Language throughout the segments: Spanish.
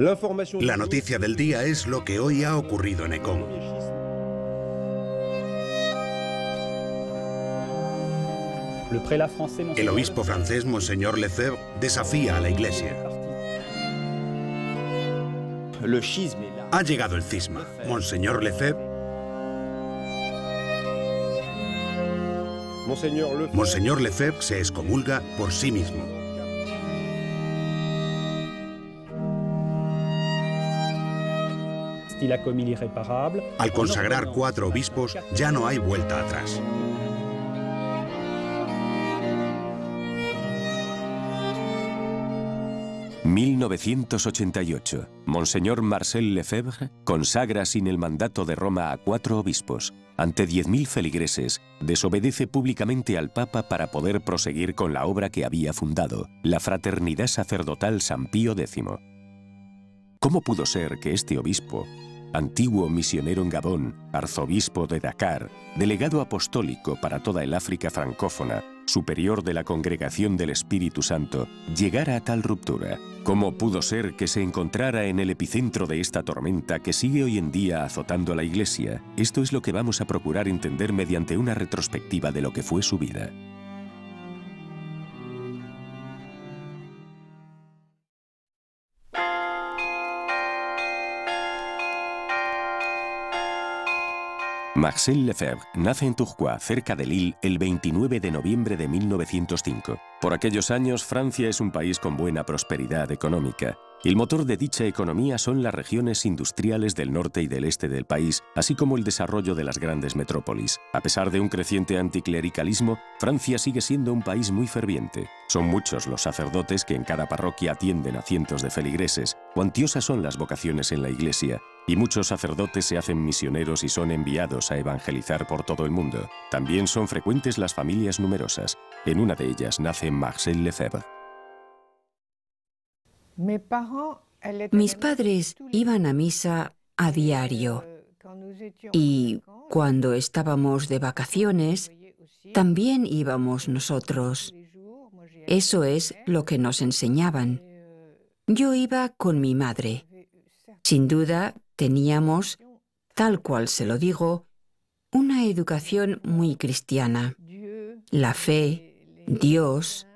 La noticia del día es lo que hoy ha ocurrido en Écon. El obispo francés, Monseñor Lefebvre, desafía a la Iglesia. Ha llegado el cisma. Monseñor Lefebvre. Monseñor Lefebvre se excomulga por sí mismo. Al consagrar 4 obispos, ya no hay vuelta atrás. ...1988... Monseñor Marcel Lefebvre consagra sin el mandato de Roma a 4 obispos. Ante 10.000 feligreses, desobedece públicamente al Papa para poder proseguir con la obra que había fundado, la Fraternidad Sacerdotal San Pío X. ¿Cómo pudo ser que este obispo, antiguo misionero en Gabón, arzobispo de Dakar, delegado apostólico para toda el África francófona, superior de la Congregación del Espíritu Santo, llegara a tal ruptura? ¿Cómo pudo ser que se encontrara en el epicentro de esta tormenta que sigue hoy en día azotando a la Iglesia? Esto es lo que vamos a procurar entender mediante una retrospectiva de lo que fue su vida. Marcel Lefebvre nace en Tourcoing, cerca de Lille, el 29 de noviembre de 1905. Por aquellos años, Francia es un país con buena prosperidad económica. El motor de dicha economía son las regiones industriales del norte y del este del país, así como el desarrollo de las grandes metrópolis. A pesar de un creciente anticlericalismo, Francia sigue siendo un país muy ferviente. Son muchos los sacerdotes que en cada parroquia atienden a cientos de feligreses. Cuantiosas son las vocaciones en la Iglesia, y muchos sacerdotes se hacen misioneros y son enviados a evangelizar por todo el mundo. También son frecuentes las familias numerosas. En una de ellas nace Marcel Lefebvre. Mis padres iban a misa a diario y cuando estábamos de vacaciones también íbamos nosotros. Eso es lo que nos enseñaban. Yo iba con mi madre. Sin duda teníamos, tal cual se lo digo, una educación muy cristiana. La fe, Dios,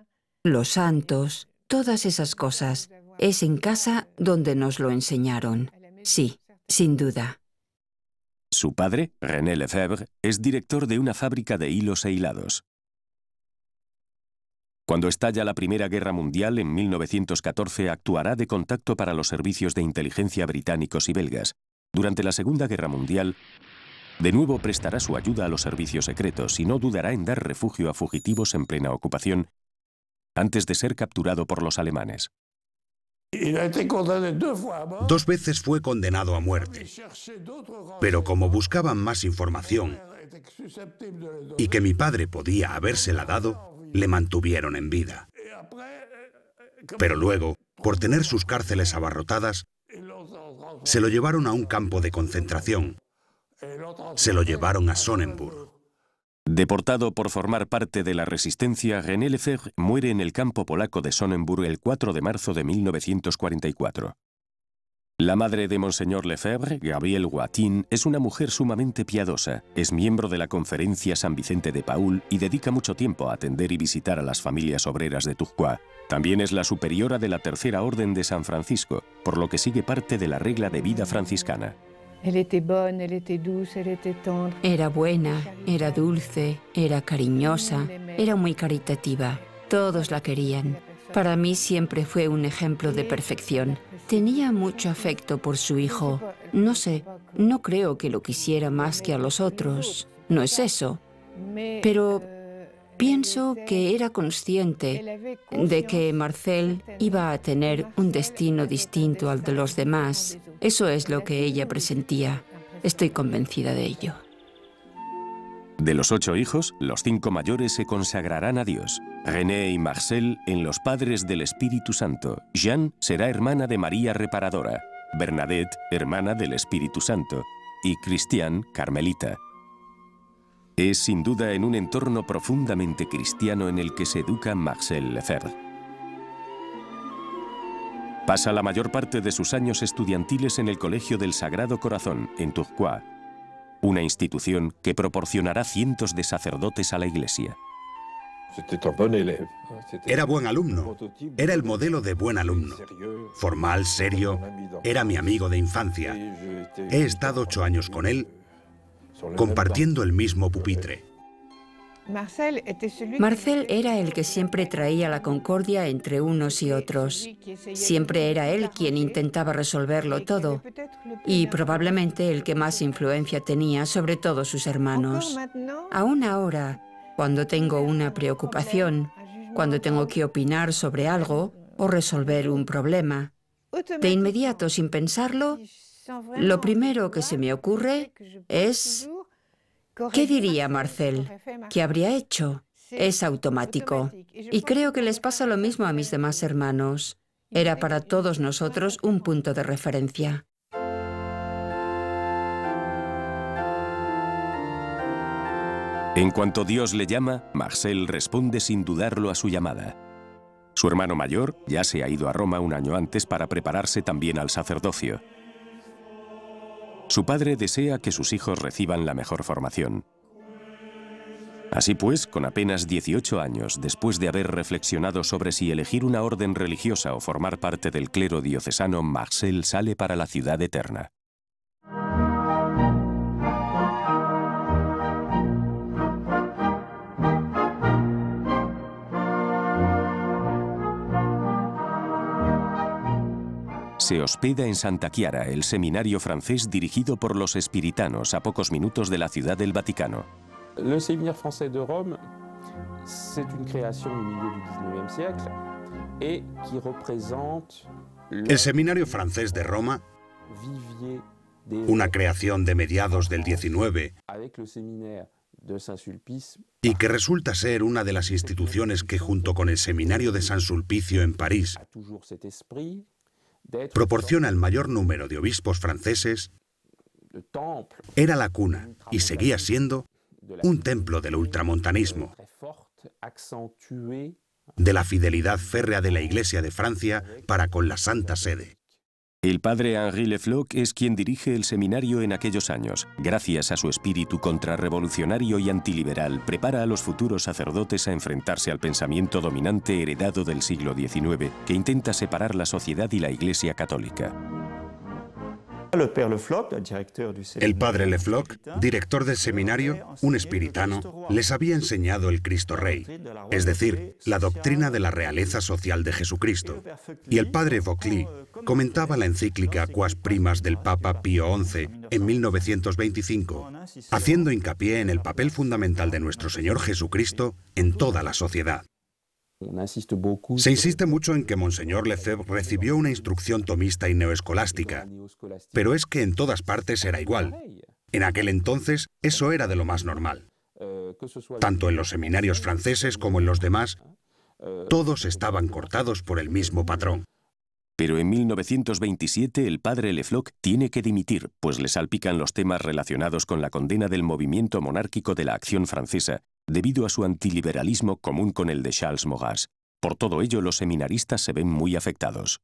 los santos, todas esas cosas. Es en casa donde nos lo enseñaron. Sí, sin duda. Su padre, René Lefebvre, es director de una fábrica de hilos e hilados. Cuando estalla la Primera Guerra Mundial, en 1914, actuará de contacto para los servicios de inteligencia británicos y belgas. Durante la Segunda Guerra Mundial, de nuevo prestará su ayuda a los servicios secretos y no dudará en dar refugio a fugitivos en plena ocupación, antes de ser capturado por los alemanes. 2 veces fue condenado a muerte, pero como buscaban más información y que mi padre podía habérsela dado, le mantuvieron en vida. Pero luego, por tener sus cárceles abarrotadas, se lo llevaron a un campo de concentración. Se lo llevaron a Sonnenburg. Deportado por formar parte de la resistencia, René Lefebvre muere en el campo polaco de Sonnenburg el 4 de marzo de 1944. La madre de Monseñor Lefebvre, Gabrielle Wattin, es una mujer sumamente piadosa. Es miembro de la Conferencia San Vicente de Paúl y dedica mucho tiempo a atender y visitar a las familias obreras de Tourcoing. También es la superiora de la Tercera Orden de San Francisco, por lo que sigue parte de la regla de vida franciscana. Era buena, era dulce, era cariñosa, era muy caritativa. Todos la querían. Para mí siempre fue un ejemplo de perfección. Tenía mucho afecto por su hijo. No sé, no creo que lo quisiera más que a los otros. No es eso. Pero pienso que era consciente de que Marcel iba a tener un destino distinto al de los demás. Eso es lo que ella presentía. Estoy convencida de ello. De los 8 hijos, los 5 mayores se consagrarán a Dios. René y Marcel en los Padres del Espíritu Santo. Jeanne será hermana de María Reparadora. Bernadette, hermana del Espíritu Santo. Y Christiane, carmelita. Es sin duda en un entorno profundamente cristiano en el que se educa Marcel Lefebvre. Pasa la mayor parte de sus años estudiantiles en el Colegio del Sagrado Corazón, en Tourcoing, una institución que proporcionará cientos de sacerdotes a la Iglesia. Era buen alumno. Era el modelo de buen alumno. Formal, serio. Era mi amigo de infancia. He estado 8 años con él, compartiendo el mismo pupitre. Marcel era el que siempre traía la concordia entre unos y otros. Siempre era él quien intentaba resolverlo todo y probablemente el que más influencia tenía sobre todos sus hermanos. Aún ahora, cuando tengo una preocupación, cuando tengo que opinar sobre algo o resolver un problema, de inmediato, sin pensarlo, lo primero que se me ocurre es: ¿qué diría Marcel? ¿Qué habría hecho? Es automático. Y creo que les pasa lo mismo a mis demás hermanos. Era para todos nosotros un punto de referencia. En cuanto Dios le llama, Marcel responde sin dudarlo a su llamada. Su hermano mayor ya se ha ido a Roma un año antes para prepararse también al sacerdocio. Su padre desea que sus hijos reciban la mejor formación. Así pues, con apenas 18 años, después de haber reflexionado sobre si elegir una orden religiosa o formar parte del clero diocesano, Marcel sale para la ciudad eterna. Se hospeda en Santa Chiara, el seminario francés dirigido por los espiritanos a pocos minutos de la Ciudad del Vaticano. Le séminaire français de Rome, c'est une création au milieu du XIXe siècle et qui représente El seminario francés de Roma, vivier des una creación de mediados del XIX avec le séminaire de Saint-Sulpice y que resulta ser una de las instituciones que, junto con el seminario de San Sulpicio en París, a toujours cet esprit d'être proporciona el mayor número de obispos franceses, de temple era la cuna y seguía siendo de la un templo del ultramontanismo, très forte, accentuée. de la fidelidad férrea de la Iglesia de Francia para con la Santa Sede. El padre Henri Lefloc es quien dirige el seminario en aquellos años. Gracias a su espíritu contrarrevolucionario y antiliberal, prepara a los futuros sacerdotes a enfrentarse al pensamiento dominante heredado del siglo XIX, que intenta separar la sociedad y la Iglesia católica. El padre Lefloc, director del seminario, un espiritano, les había enseñado el Cristo Rey, es decir, la doctrina de la realeza social de Jesucristo. Y el padre Vauclise comentaba la encíclica Quas Primas del Papa Pío XI en 1925, haciendo hincapié en el papel fundamental de nuestro Señor Jesucristo en toda la sociedad. Se insiste mucho en que Monseñor Lefebvre recibió una instrucción tomista y neoescolástica, pero es que en todas partes era igual. En aquel entonces eso era de lo más normal. Tanto en los seminarios franceses como en los demás, todos estaban cortados por el mismo patrón. Pero en 1927 el padre Lefloc tiene que dimitir, pues le salpican los temas relacionados con la condena del movimiento monárquico de la Acción Francesa, debido a su antiliberalismo común con el de Charles Maurras. Por todo ello, los seminaristas se ven muy afectados.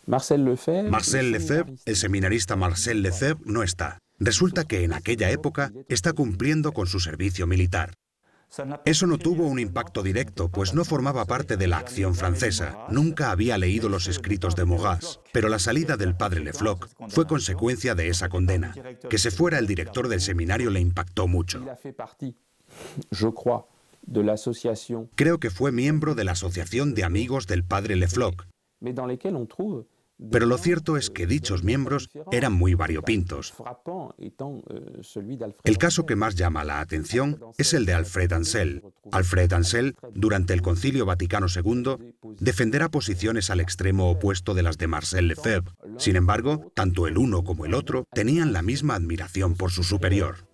Marcel Lefebvre, el seminarista Marcel Lefebvre, no está. Resulta que en aquella época está cumpliendo con su servicio militar. Eso no tuvo un impacto directo, pues no formaba parte de la Acción Francesa. Nunca había leído los escritos de Maurras, pero la salida del padre Lefloc fue consecuencia de esa condena. Que se fuera el director del seminario le impactó mucho. Creo que fue miembro de la Asociación de Amigos del padre Lefloc. Pero lo cierto es que dichos miembros eran muy variopintos. El caso que más llama la atención es el de Alfred Ansel. Alfred Ansel, durante el Concilio Vaticano II, defenderá posiciones al extremo opuesto de las de Marcel Lefebvre. Sin embargo, tanto el uno como el otro tenían la misma admiración por su superior.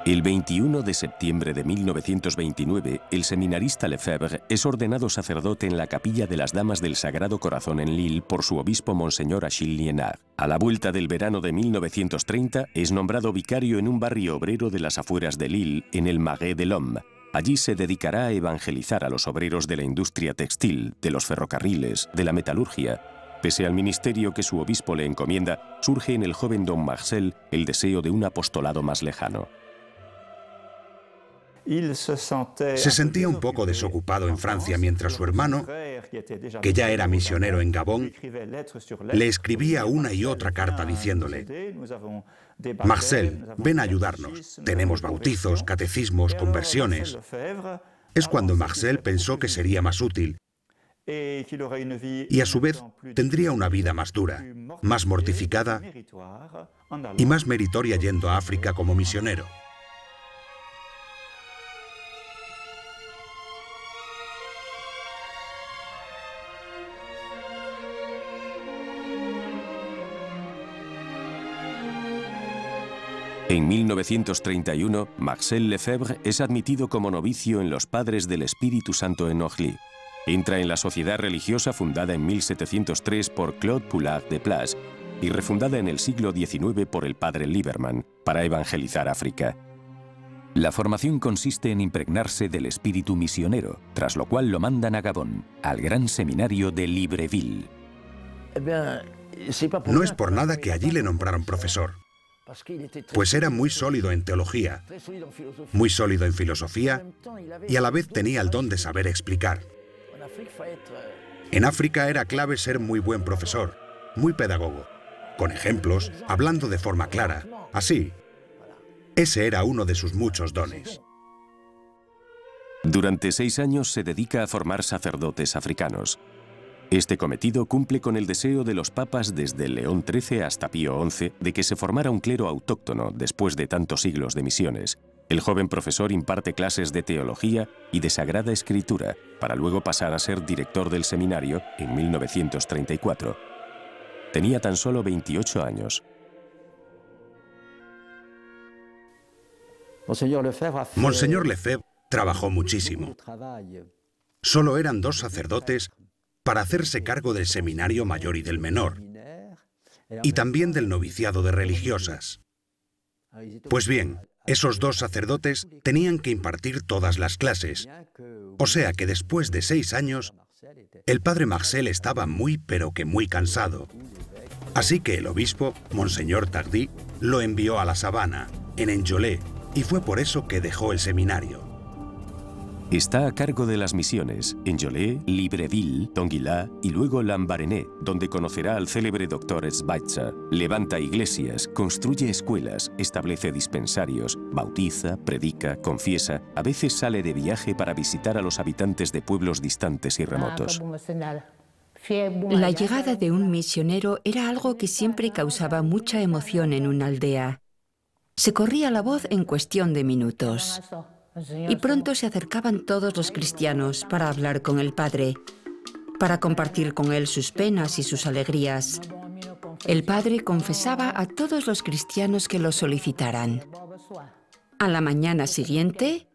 El 21 de septiembre de 1929, el seminarista Lefebvre es ordenado sacerdote en la capilla de las Damas del Sagrado Corazón en Lille por su obispo Monseñor Achille Liénard. A la vuelta del verano de 1930, es nombrado vicario en un barrio obrero de las afueras de Lille, en el Marais de l'Homme. Allí se dedicará a evangelizar a los obreros de la industria textil, de los ferrocarriles, de la metalurgia. Pese al ministerio que su obispo le encomienda, surge en el joven don Marcel el deseo de un apostolado más lejano. Se sentía un poco desocupado en Francia mientras su hermano, que ya era misionero en Gabón, le escribía una y otra carta diciéndole: Marcel, ven a ayudarnos. Tenemos bautizos, catecismos, conversiones. Es cuando Marcel pensó que sería más útil y a su vez tendría una vida más dura, más mortificada y más meritoria yendo a África como misionero. En 1931, Marcel Lefebvre es admitido como novicio en los Padres del Espíritu Santo en Orly. Entra en la sociedad religiosa fundada en 1703 por Claude Poulard de Place y refundada en el siglo XIX por el padre Lieberman para evangelizar África. La formación consiste en impregnarse del espíritu misionero, tras lo cual lo mandan a Gabón, al gran seminario de Libreville. No es por nada que allí le nombraron profesor, pues era muy sólido en teología, muy sólido en filosofía y a la vez tenía el don de saber explicar. En África era clave ser muy buen profesor, muy pedagogo, con ejemplos, hablando de forma clara, así. Ese era uno de sus muchos dones. Durante 6 años se dedica a formar sacerdotes africanos. Este cometido cumple con el deseo de los papas desde León XIII hasta Pío XI de que se formara un clero autóctono después de tantos siglos de misiones. El joven profesor imparte clases de teología y de Sagrada Escritura, para luego pasar a ser director del seminario en 1934. Tenía tan solo 28 años. Monseñor Lefebvre trabajó muchísimo. Solo eran 2 sacerdotes para hacerse cargo del seminario mayor y del menor, y también del noviciado de religiosas. Pues bien, esos 2 sacerdotes tenían que impartir todas las clases, o sea que después de 6 años, el padre Marcel estaba muy pero que muy cansado. Así que el obispo, Monseñor Tardy, lo envió a la sabana, en Enjolé, y fue por eso que dejó el seminario. Está a cargo de las misiones en Enjolé, Libreville, Tonguila y luego Lambaréné, donde conocerá al célebre doctor Schweitzer. Levanta iglesias, construye escuelas, establece dispensarios, bautiza, predica, confiesa. A veces sale de viaje para visitar a los habitantes de pueblos distantes y remotos. La llegada de un misionero era algo que siempre causaba mucha emoción en una aldea. Se corría la voz en cuestión de minutos. Y pronto se acercaban todos los cristianos para hablar con el padre, para compartir con él sus penas y sus alegrías. El padre confesaba a todos los cristianos que lo solicitaran. A la mañana siguiente,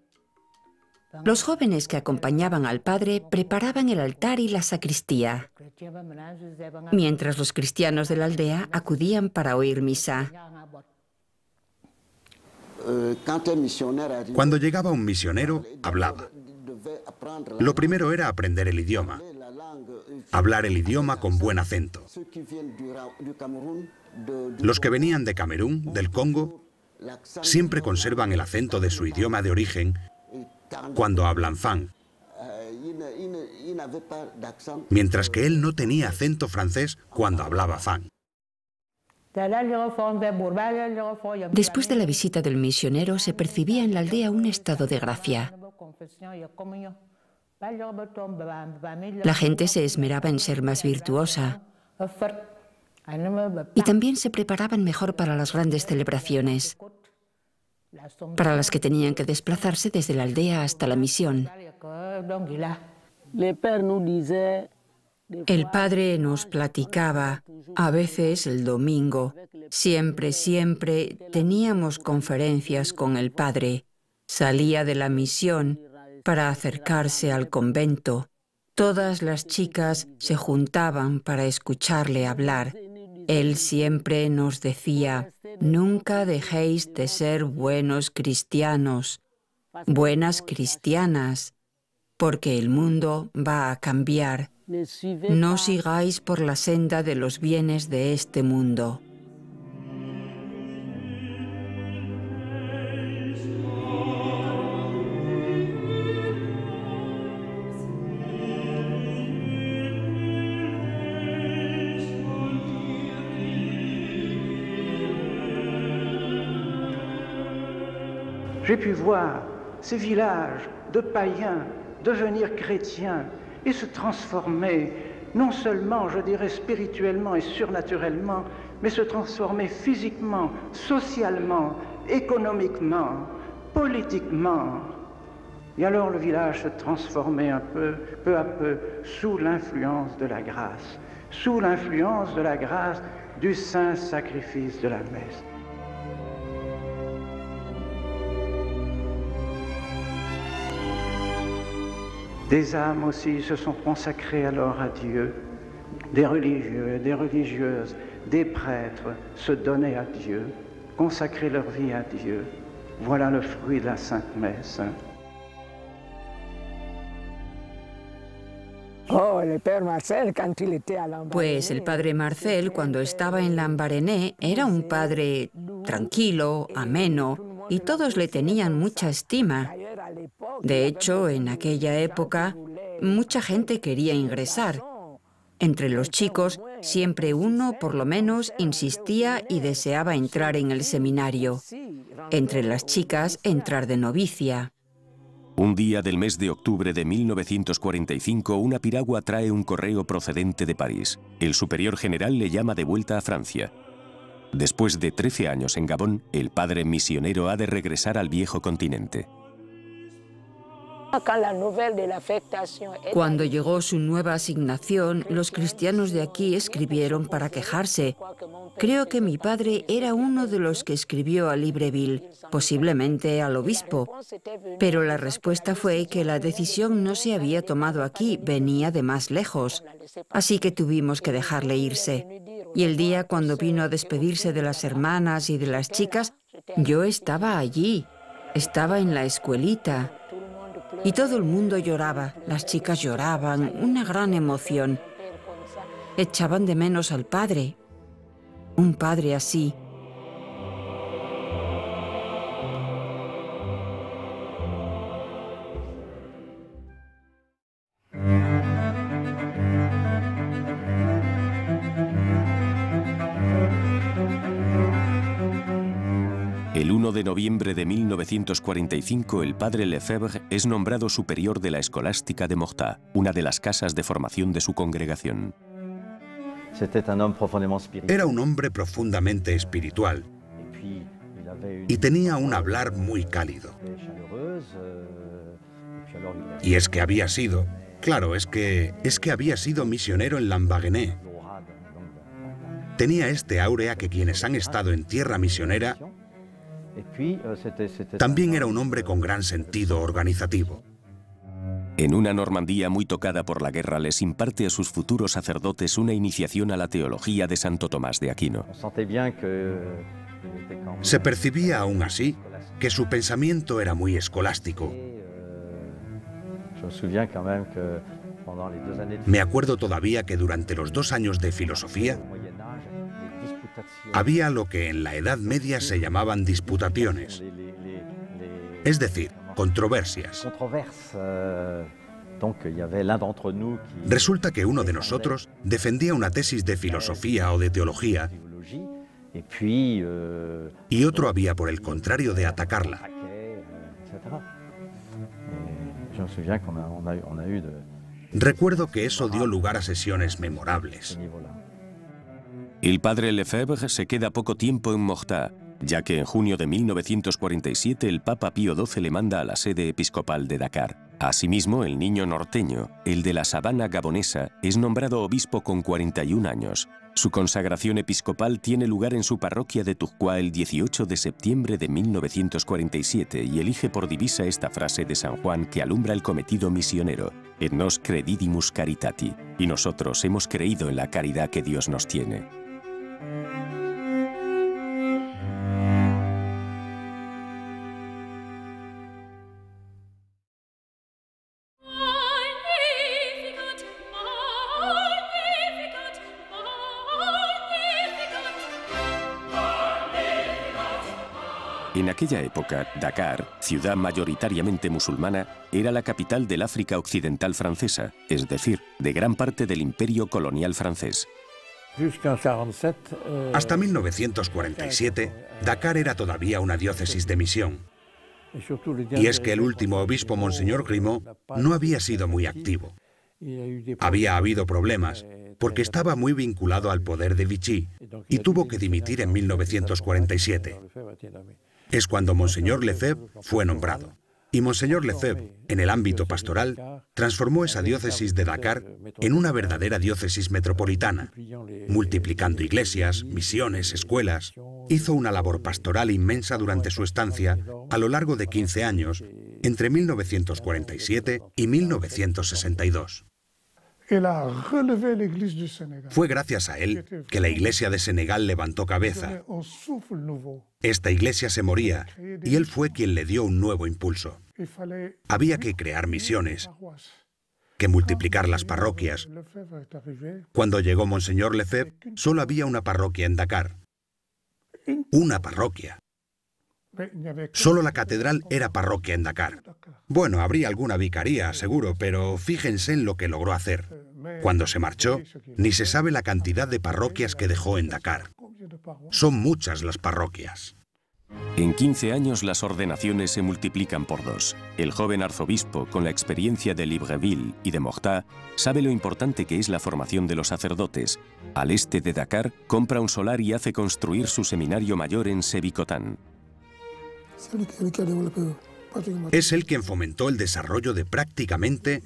los jóvenes que acompañaban al padre preparaban el altar y la sacristía, mientras los cristianos de la aldea acudían para oír misa. Cuando llegaba un misionero, hablaba. Lo primero era aprender el idioma, hablar el idioma con buen acento. Los que venían de Camerún, del Congo, siempre conservan el acento de su idioma de origen cuando hablan fang, mientras que él no tenía acento francés cuando hablaba fang. Después de la visita del misionero, se percibía en la aldea un estado de gracia. La gente se esmeraba en ser más virtuosa y también se preparaban mejor para las grandes celebraciones, para las que tenían que desplazarse desde la aldea hasta la misión. El padre nos platicaba, a veces el domingo, siempre teníamos conferencias con el padre. Salía de la misión para acercarse al convento. Todas las chicas se juntaban para escucharle hablar. Él siempre nos decía, nunca dejéis de ser buenos cristianos. buenas cristianas, porque el mundo va a cambiar. No sigáis por la senda de los bienes de este mundo. J'ai pu voir ces villages de païens devenir chrétiens et se transformer, non seulement, je dirais, spirituellement et surnaturellement, mais se transformer physiquement, socialement, économiquement, politiquement. Et alors le village se transformait un peu à peu, sous l'influence de la grâce, sous l'influence de la grâce du saint sacrifice de la messe. Des âmes aussi se sont consacrées alors à Dieu. Des religieux, des religieuses, des prêtres se donnaient à Dieu, consacraient leur vie à Dieu. Voilà le fruit de la Sainte Messe. Pues el padre Marcel, cuando estaba en Lambaréné, era un padre tranquilo, ameno, y todos le tenían mucha estima. De hecho, en aquella época, mucha gente quería ingresar. Entre los chicos, siempre uno, por lo menos, insistía y deseaba entrar en el seminario. Entre las chicas, entrar de novicia. Un día del mes de octubre de 1945, una piragua trae un correo procedente de París. El superior general le llama de vuelta a Francia. Después de 13 años en Gabón, el padre misionero ha de regresar al viejo continente. Cuando llegó su nueva asignación, los cristianos de aquí escribieron para quejarse. Creo que mi padre era uno de los que escribió a Libreville, posiblemente al obispo. Pero la respuesta fue que la decisión no se había tomado aquí, venía de más lejos. Así que tuvimos que dejarle irse. Y el día cuando vino a despedirse de las hermanas y de las chicas, yo estaba allí. Estaba en la escuelita. Y todo el mundo lloraba, las chicas lloraban, una gran emoción. Echaban de menos al padre. Un padre así. El 1 de noviembre de 1945, el padre Lefebvre es nombrado superior de la escolástica de Mortat, una de las casas de formación de su congregación. Era un hombre profundamente espiritual y tenía un hablar muy cálido. Y es que había sido, claro, es que había sido misionero en Lambaréné. Tenía este áurea que quienes han estado en tierra misionera. También era un hombre con gran sentido organizativo. En una Normandía muy tocada por la guerra, les imparte a sus futuros sacerdotes una iniciación a la teología de Santo Tomás de Aquino. Se percibía aún así que su pensamiento era muy escolástico. Me acuerdo todavía que durante los 2 años de filosofía había lo que en la Edad Media se llamaban disputaciones, es decir, controversias. Resulta que uno de nosotros defendía una tesis de filosofía o de teología y otro había, por el contrario, de atacarla. Recuerdo que eso dio lugar a sesiones memorables. El padre Lefebvre se queda poco tiempo en Mortat, ya que en junio de 1947 el Papa Pío XII le manda a la sede episcopal de Dakar. Asimismo, el niño norteño, el de la sabana gabonesa, es nombrado obispo con 41 años. Su consagración episcopal tiene lugar en su parroquia de Tourcoing el 18 de septiembre de 1947 y elige por divisa esta frase de San Juan que alumbra el cometido misionero: Et nos credidimus caritati, y nosotros hemos creído en la caridad que Dios nos tiene. En aquella época, Dakar, ciudad mayoritariamente musulmana, era la capital del África Occidental francesa, es decir, de gran parte del imperio colonial francés. Hasta 1947, Dakar era todavía una diócesis de misión. Y es que el último obispo, Monseñor Grimaud, no había sido muy activo. Había habido problemas, porque estaba muy vinculado al poder de Vichy y tuvo que dimitir en 1947. Es cuando Monseñor Lefebvre fue nombrado. Y Monseñor Lefebvre, en el ámbito pastoral, transformó esa diócesis de Dakar en una verdadera diócesis metropolitana, multiplicando iglesias, misiones, escuelas. Hizo una labor pastoral inmensa durante su estancia a lo largo de 15 años, entre 1947 y 1962. Fue gracias a él que la iglesia de Senegal levantó cabeza. Esta iglesia se moría y él fue quien le dio un nuevo impulso. Había que crear misiones, que multiplicar las parroquias. Cuando llegó Monseñor Lefebvre, solo había una parroquia en Dakar. Una parroquia. Solo la catedral era parroquia en Dakar. Bueno, habría alguna vicaría, seguro, pero fíjense en lo que logró hacer. Cuando se marchó, ni se sabe la cantidad de parroquias que dejó en Dakar. Son muchas las parroquias. En 15 años las ordenaciones se multiplican por 2. El joven arzobispo, con la experiencia de Libreville y de Mortat, sabe lo importante que es la formación de los sacerdotes. Al este de Dakar, compra un solar y hace construir su seminario mayor en Sébikotane. Es él quien fomentó el desarrollo de prácticamente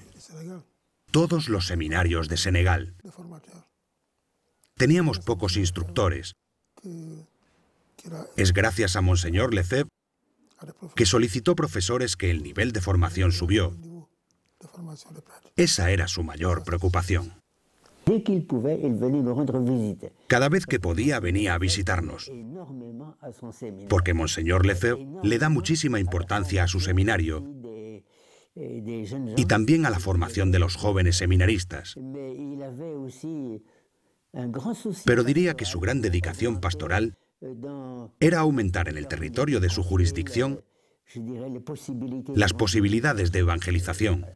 todos los seminarios de Senegal. Teníamos pocos instructores. Es gracias a Monseñor Lefebvre que solicitó profesores que el nivel de formación subió. Esa era su mayor preocupación. Cada vez que podía venía a visitarnos, porque Monseñor Lefebvre le da muchísima importancia a su seminario y también a la formación de los jóvenes seminaristas. Pero diría que su gran dedicación pastoral era aumentar en el territorio de su jurisdicción las posibilidades de evangelización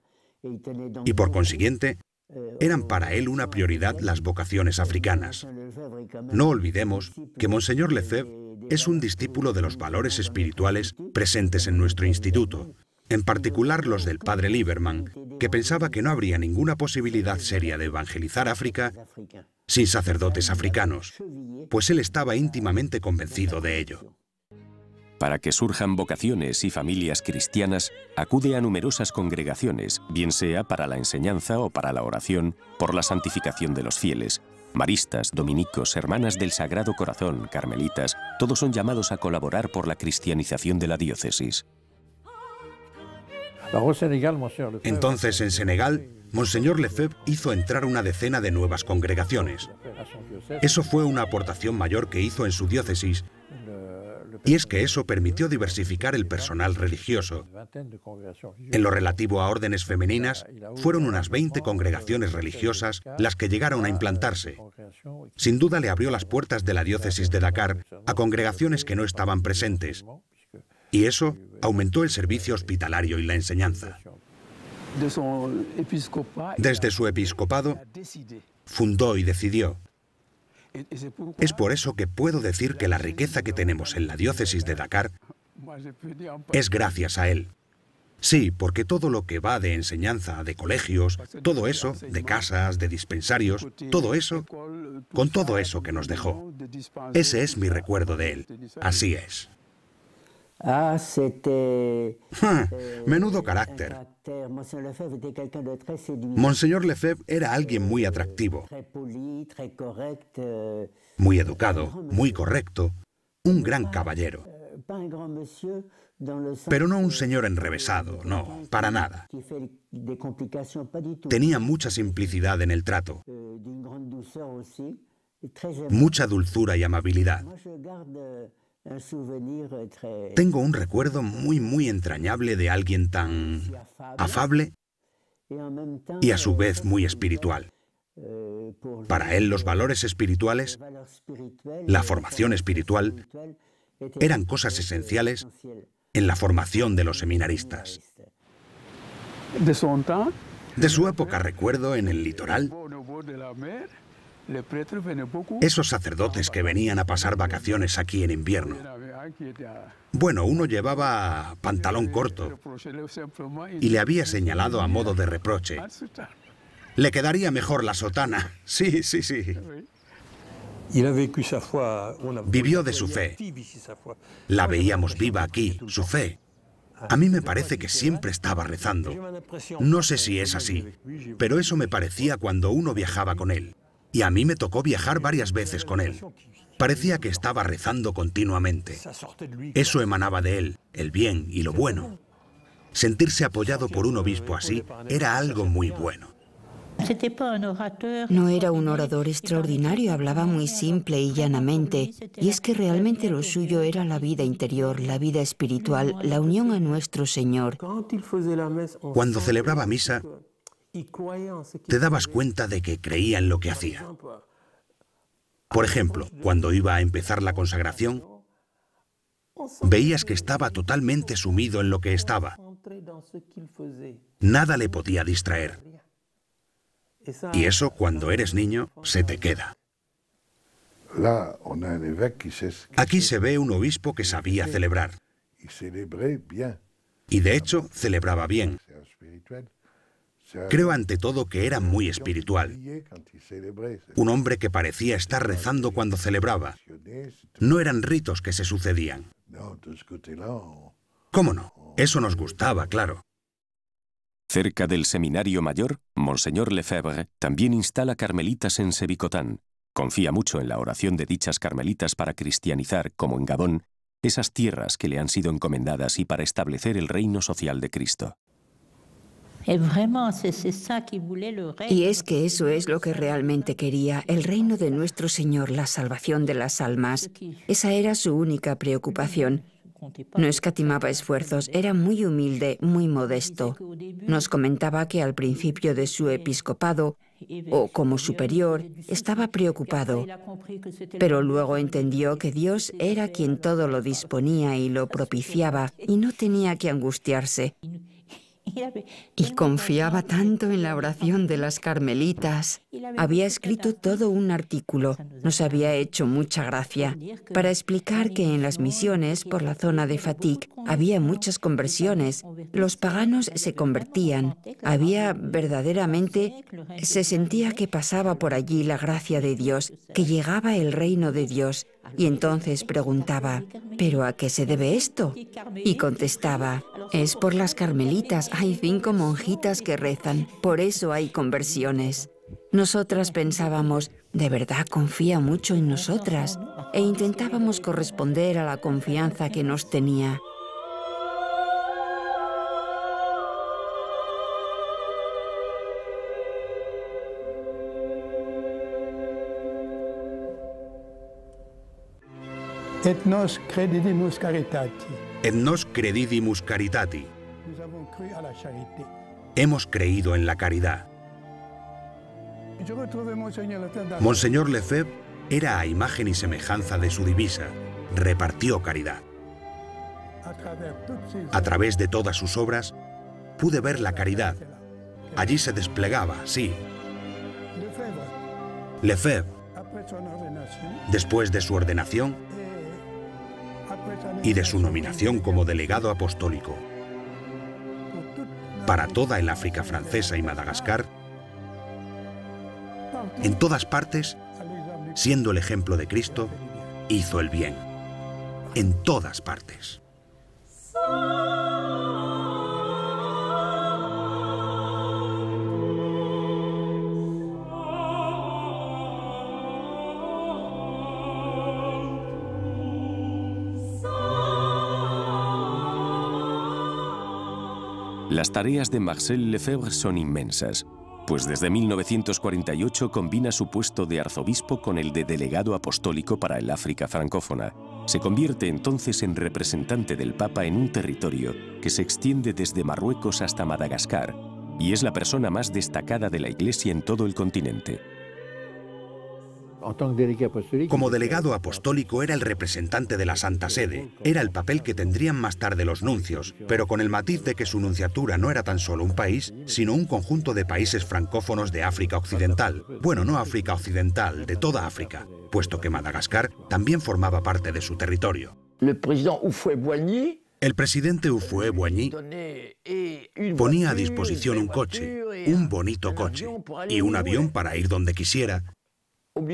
y, por consiguiente, eran para él una prioridad las vocaciones africanas. No olvidemos que Monseñor Lefebvre es un discípulo de los valores espirituales presentes en nuestro instituto, en particular los del padre Lieberman, que pensaba que no habría ninguna posibilidad seria de evangelizar África sin sacerdotes africanos, pues él estaba íntimamente convencido de ello. Para que surjan vocaciones y familias cristianas, acude a numerosas congregaciones, bien sea para la enseñanza o para la oración, por la santificación de los fieles. Maristas, dominicos, hermanas del Sagrado Corazón, carmelitas, todos son llamados a colaborar por la cristianización de la diócesis. Entonces, en Senegal, Monseñor Lefebvre hizo entrar una decena de nuevas congregaciones. Eso fue una aportación mayor que hizo en su diócesis, y es que eso permitió diversificar el personal religioso. En lo relativo a órdenes femeninas, fueron unas 20 congregaciones religiosas las que llegaron a implantarse. Sin duda le abrió las puertas de la diócesis de Dakar a congregaciones que no estaban presentes, y eso aumentó el servicio hospitalario y la enseñanza. Desde su episcopado, fundó y decidió. Es por eso que puedo decir que la riqueza que tenemos en la diócesis de Dakar es gracias a él. Sí, porque todo lo que va de enseñanza, de colegios, todo eso, de casas, de dispensarios, todo eso, con todo eso que nos dejó. Ese es mi recuerdo de él. Así es. Menudo carácter. Monseñor Lefebvre era alguien muy atractivo, muy educado, muy correcto, un gran caballero. Pero no un señor enrevesado, no, para nada. Tenía mucha simplicidad en el trato, mucha dulzura y amabilidad. Tengo un recuerdo muy entrañable de alguien tan afable y a su vez muy espiritual. Para él los valores espirituales, la formación espiritual, eran cosas esenciales en la formación de los seminaristas. De su época recuerdo en el litoral, esos sacerdotes que venían a pasar vacaciones aquí en invierno. Bueno, uno llevaba pantalón corto y le había señalado a modo de reproche: le quedaría mejor la sotana. Sí, sí, sí. Vivió de su fe. La veíamos viva aquí, su fe. A mí me parece que siempre estaba rezando. No sé si es así, pero eso me parecía cuando uno viajaba con él. Y a mí me tocó viajar varias veces con él. Parecía que estaba rezando continuamente. Eso emanaba de él, el bien y lo bueno. Sentirse apoyado por un obispo así era algo muy bueno. No era un orador extraordinario, hablaba muy simple y llanamente. Y es que realmente lo suyo era la vida interior, la vida espiritual, la unión a nuestro Señor. Cuando celebraba misa, te dabas cuenta de que creía en lo que hacía. Por ejemplo, cuando iba a empezar la consagración, veías que estaba totalmente sumido en lo que estaba. Nada le podía distraer. Y eso, cuando eres niño, se te queda. Aquí se ve un obispo que sabía celebrar. Y de hecho, celebraba bien. Creo ante todo que era muy espiritual. Un hombre que parecía estar rezando cuando celebraba. No eran ritos que se sucedían. ¿Cómo no? Eso nos gustaba, claro. Cerca del Seminario Mayor, Monseñor Lefebvre también instala carmelitas en Sebicotán. Confía mucho en la oración de dichas carmelitas para cristianizar, como en Gabón, esas tierras que le han sido encomendadas y para establecer el reino social de Cristo. Y es que eso es lo que realmente quería, el reino de nuestro Señor, la salvación de las almas. Esa era su única preocupación. No escatimaba esfuerzos, era muy humilde, muy modesto. Nos comentaba que al principio de su episcopado, o como superior, estaba preocupado, pero luego entendió que Dios era quien todo lo disponía y lo propiciaba, y no tenía que angustiarse. Y confiaba tanto en la oración de las carmelitas. Había escrito todo un artículo, nos había hecho mucha gracia, para explicar que en las misiones por la zona de Fatick había muchas conversiones. Los paganos se convertían. Había verdaderamente, se sentía que pasaba por allí la gracia de Dios, que llegaba el reino de Dios. Y entonces preguntaba: ¿pero a qué se debe esto? Y contestaba: es por las carmelitas, hay 5 monjitas que rezan, por eso hay conversiones. Nosotras pensábamos: ¿de verdad confía mucho en nosotras? E intentábamos corresponder a la confianza que nos tenía. Et nos credidimus caritati. Et nos credidimus caritati. Hemos creído en la caridad. Monseñor Lefebvre era a imagen y semejanza de su divisa. Repartió caridad. A través de todas sus obras, pude ver la caridad. Allí se desplegaba, sí. Lefebvre, después de su ordenación y de su nominación como delegado apostólico para toda el África francesa y Madagascar, en todas partes, siendo el ejemplo de Cristo, hizo el bien. En todas partes. Las tareas de Marcel Lefebvre son inmensas, pues desde 1948 combina su puesto de arzobispo con el de delegado apostólico para el África francófona. Se convierte entonces en representante del Papa en un territorio que se extiende desde Marruecos hasta Madagascar, y es la persona más destacada de la Iglesia en todo el continente. Como delegado apostólico era el representante de la Santa Sede. Era el papel que tendrían más tarde los nuncios, pero con el matiz de que su nunciatura no era tan solo un país, sino un conjunto de países francófonos de África Occidental. Bueno, no África Occidental, de toda África, puesto que Madagascar también formaba parte de su territorio. El presidente Houphouët-Boigny ponía a disposición un coche, un bonito coche, y un avión para ir donde quisiera,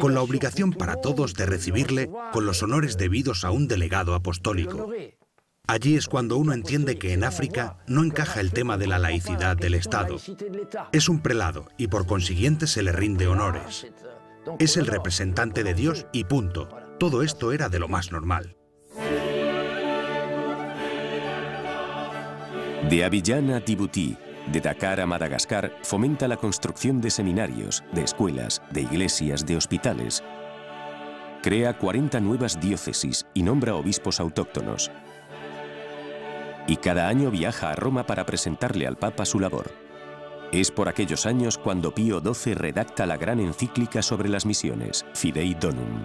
con la obligación para todos de recibirle con los honores debidos a un delegado apostólico. Allí es cuando uno entiende que en África no encaja el tema de la laicidad del Estado. Es un prelado y por consiguiente se le rinde honores. Es el representante de Dios y punto. Todo esto era de lo más normal. De Abidjan a Djibouti, de Dakar a Madagascar, fomenta la construcción de seminarios, de escuelas, de iglesias, de hospitales. Crea 40 nuevas diócesis y nombra obispos autóctonos. Y cada año viaja a Roma para presentarle al Papa su labor. Es por aquellos años cuando Pío XII redacta la gran encíclica sobre las misiones, Fidei Donum.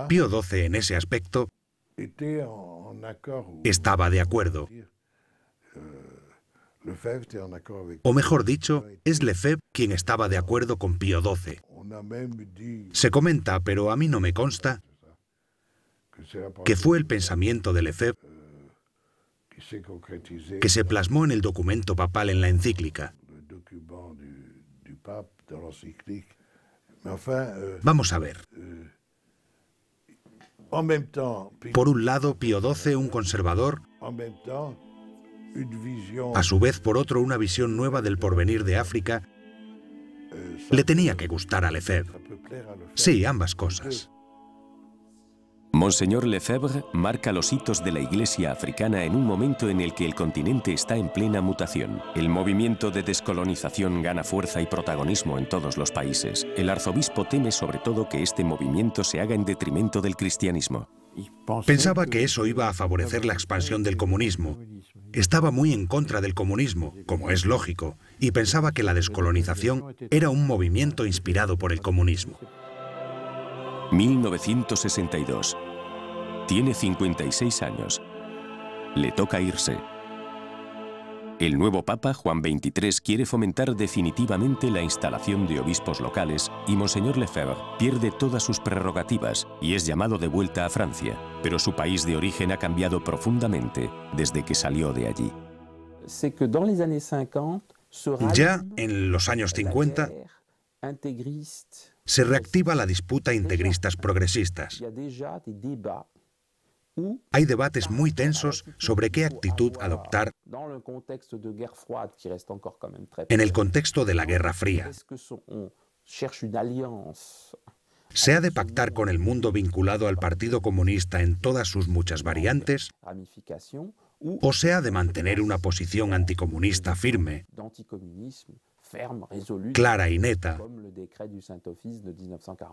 Pío XII en ese aspecto estaba de acuerdo. O mejor dicho, es Lefebvre quien estaba de acuerdo con Pío XII. Se comenta, pero a mí no me consta, que fue el pensamiento de Lefebvre que se plasmó en el documento papal en la encíclica. Vamos a ver. Por un lado, Pío XII, un conservador, a su vez, por otro, una visión nueva del porvenir de África, le tenía que gustar a Lefebvre. Sí, ambas cosas. Monseñor Lefebvre marca los hitos de la Iglesia africana en un momento en el que el continente está en plena mutación. El movimiento de descolonización gana fuerza y protagonismo en todos los países. El arzobispo teme sobre todo que este movimiento se haga en detrimento del cristianismo. Pensaba que eso iba a favorecer la expansión del comunismo. Estaba muy en contra del comunismo, como es lógico, y pensaba que la descolonización era un movimiento inspirado por el comunismo. 1962. Tiene 56 años. Le toca irse. El nuevo Papa, Juan XXIII, quiere fomentar definitivamente la instalación de obispos locales y Monseñor Lefebvre pierde todas sus prerrogativas y es llamado de vuelta a Francia, pero su país de origen ha cambiado profundamente desde que salió de allí. Ya en los años 50 se reactiva la disputa integristas progresistas. Hay debates muy tensos sobre qué actitud adoptar en el contexto de la Guerra Fría. ¿Se ha de pactar con el mundo vinculado al Partido Comunista en todas sus muchas variantes? ¿O se ha de mantener una posición anticomunista firme, clara y neta,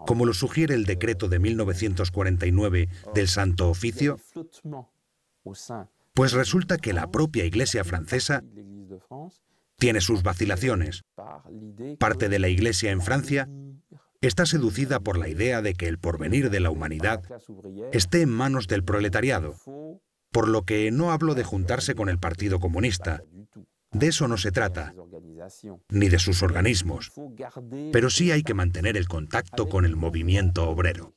como lo sugiere el decreto de 1949 del Santo Oficio? Pues resulta que la propia Iglesia francesa tiene sus vacilaciones. Parte de la Iglesia en Francia está seducida por la idea de que el porvenir de la humanidad esté en manos del proletariado, por lo que no hablo de juntarse con el Partido Comunista. De eso no se trata, ni de sus organismos, pero sí hay que mantener el contacto con el movimiento obrero.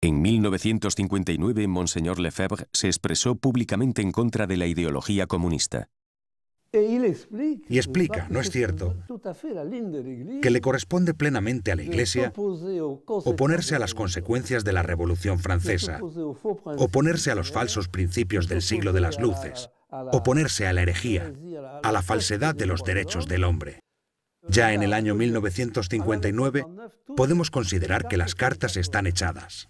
En 1959, Monseñor Lefebvre se expresó públicamente en contra de la ideología comunista. Y explica, ¿no es cierto?, que le corresponde plenamente a la Iglesia oponerse a las consecuencias de la Revolución Francesa, oponerse a los falsos principios del siglo de las luces, oponerse a la herejía, a la falsedad de los derechos del hombre. Ya en el año 1959 podemos considerar que las cartas están echadas.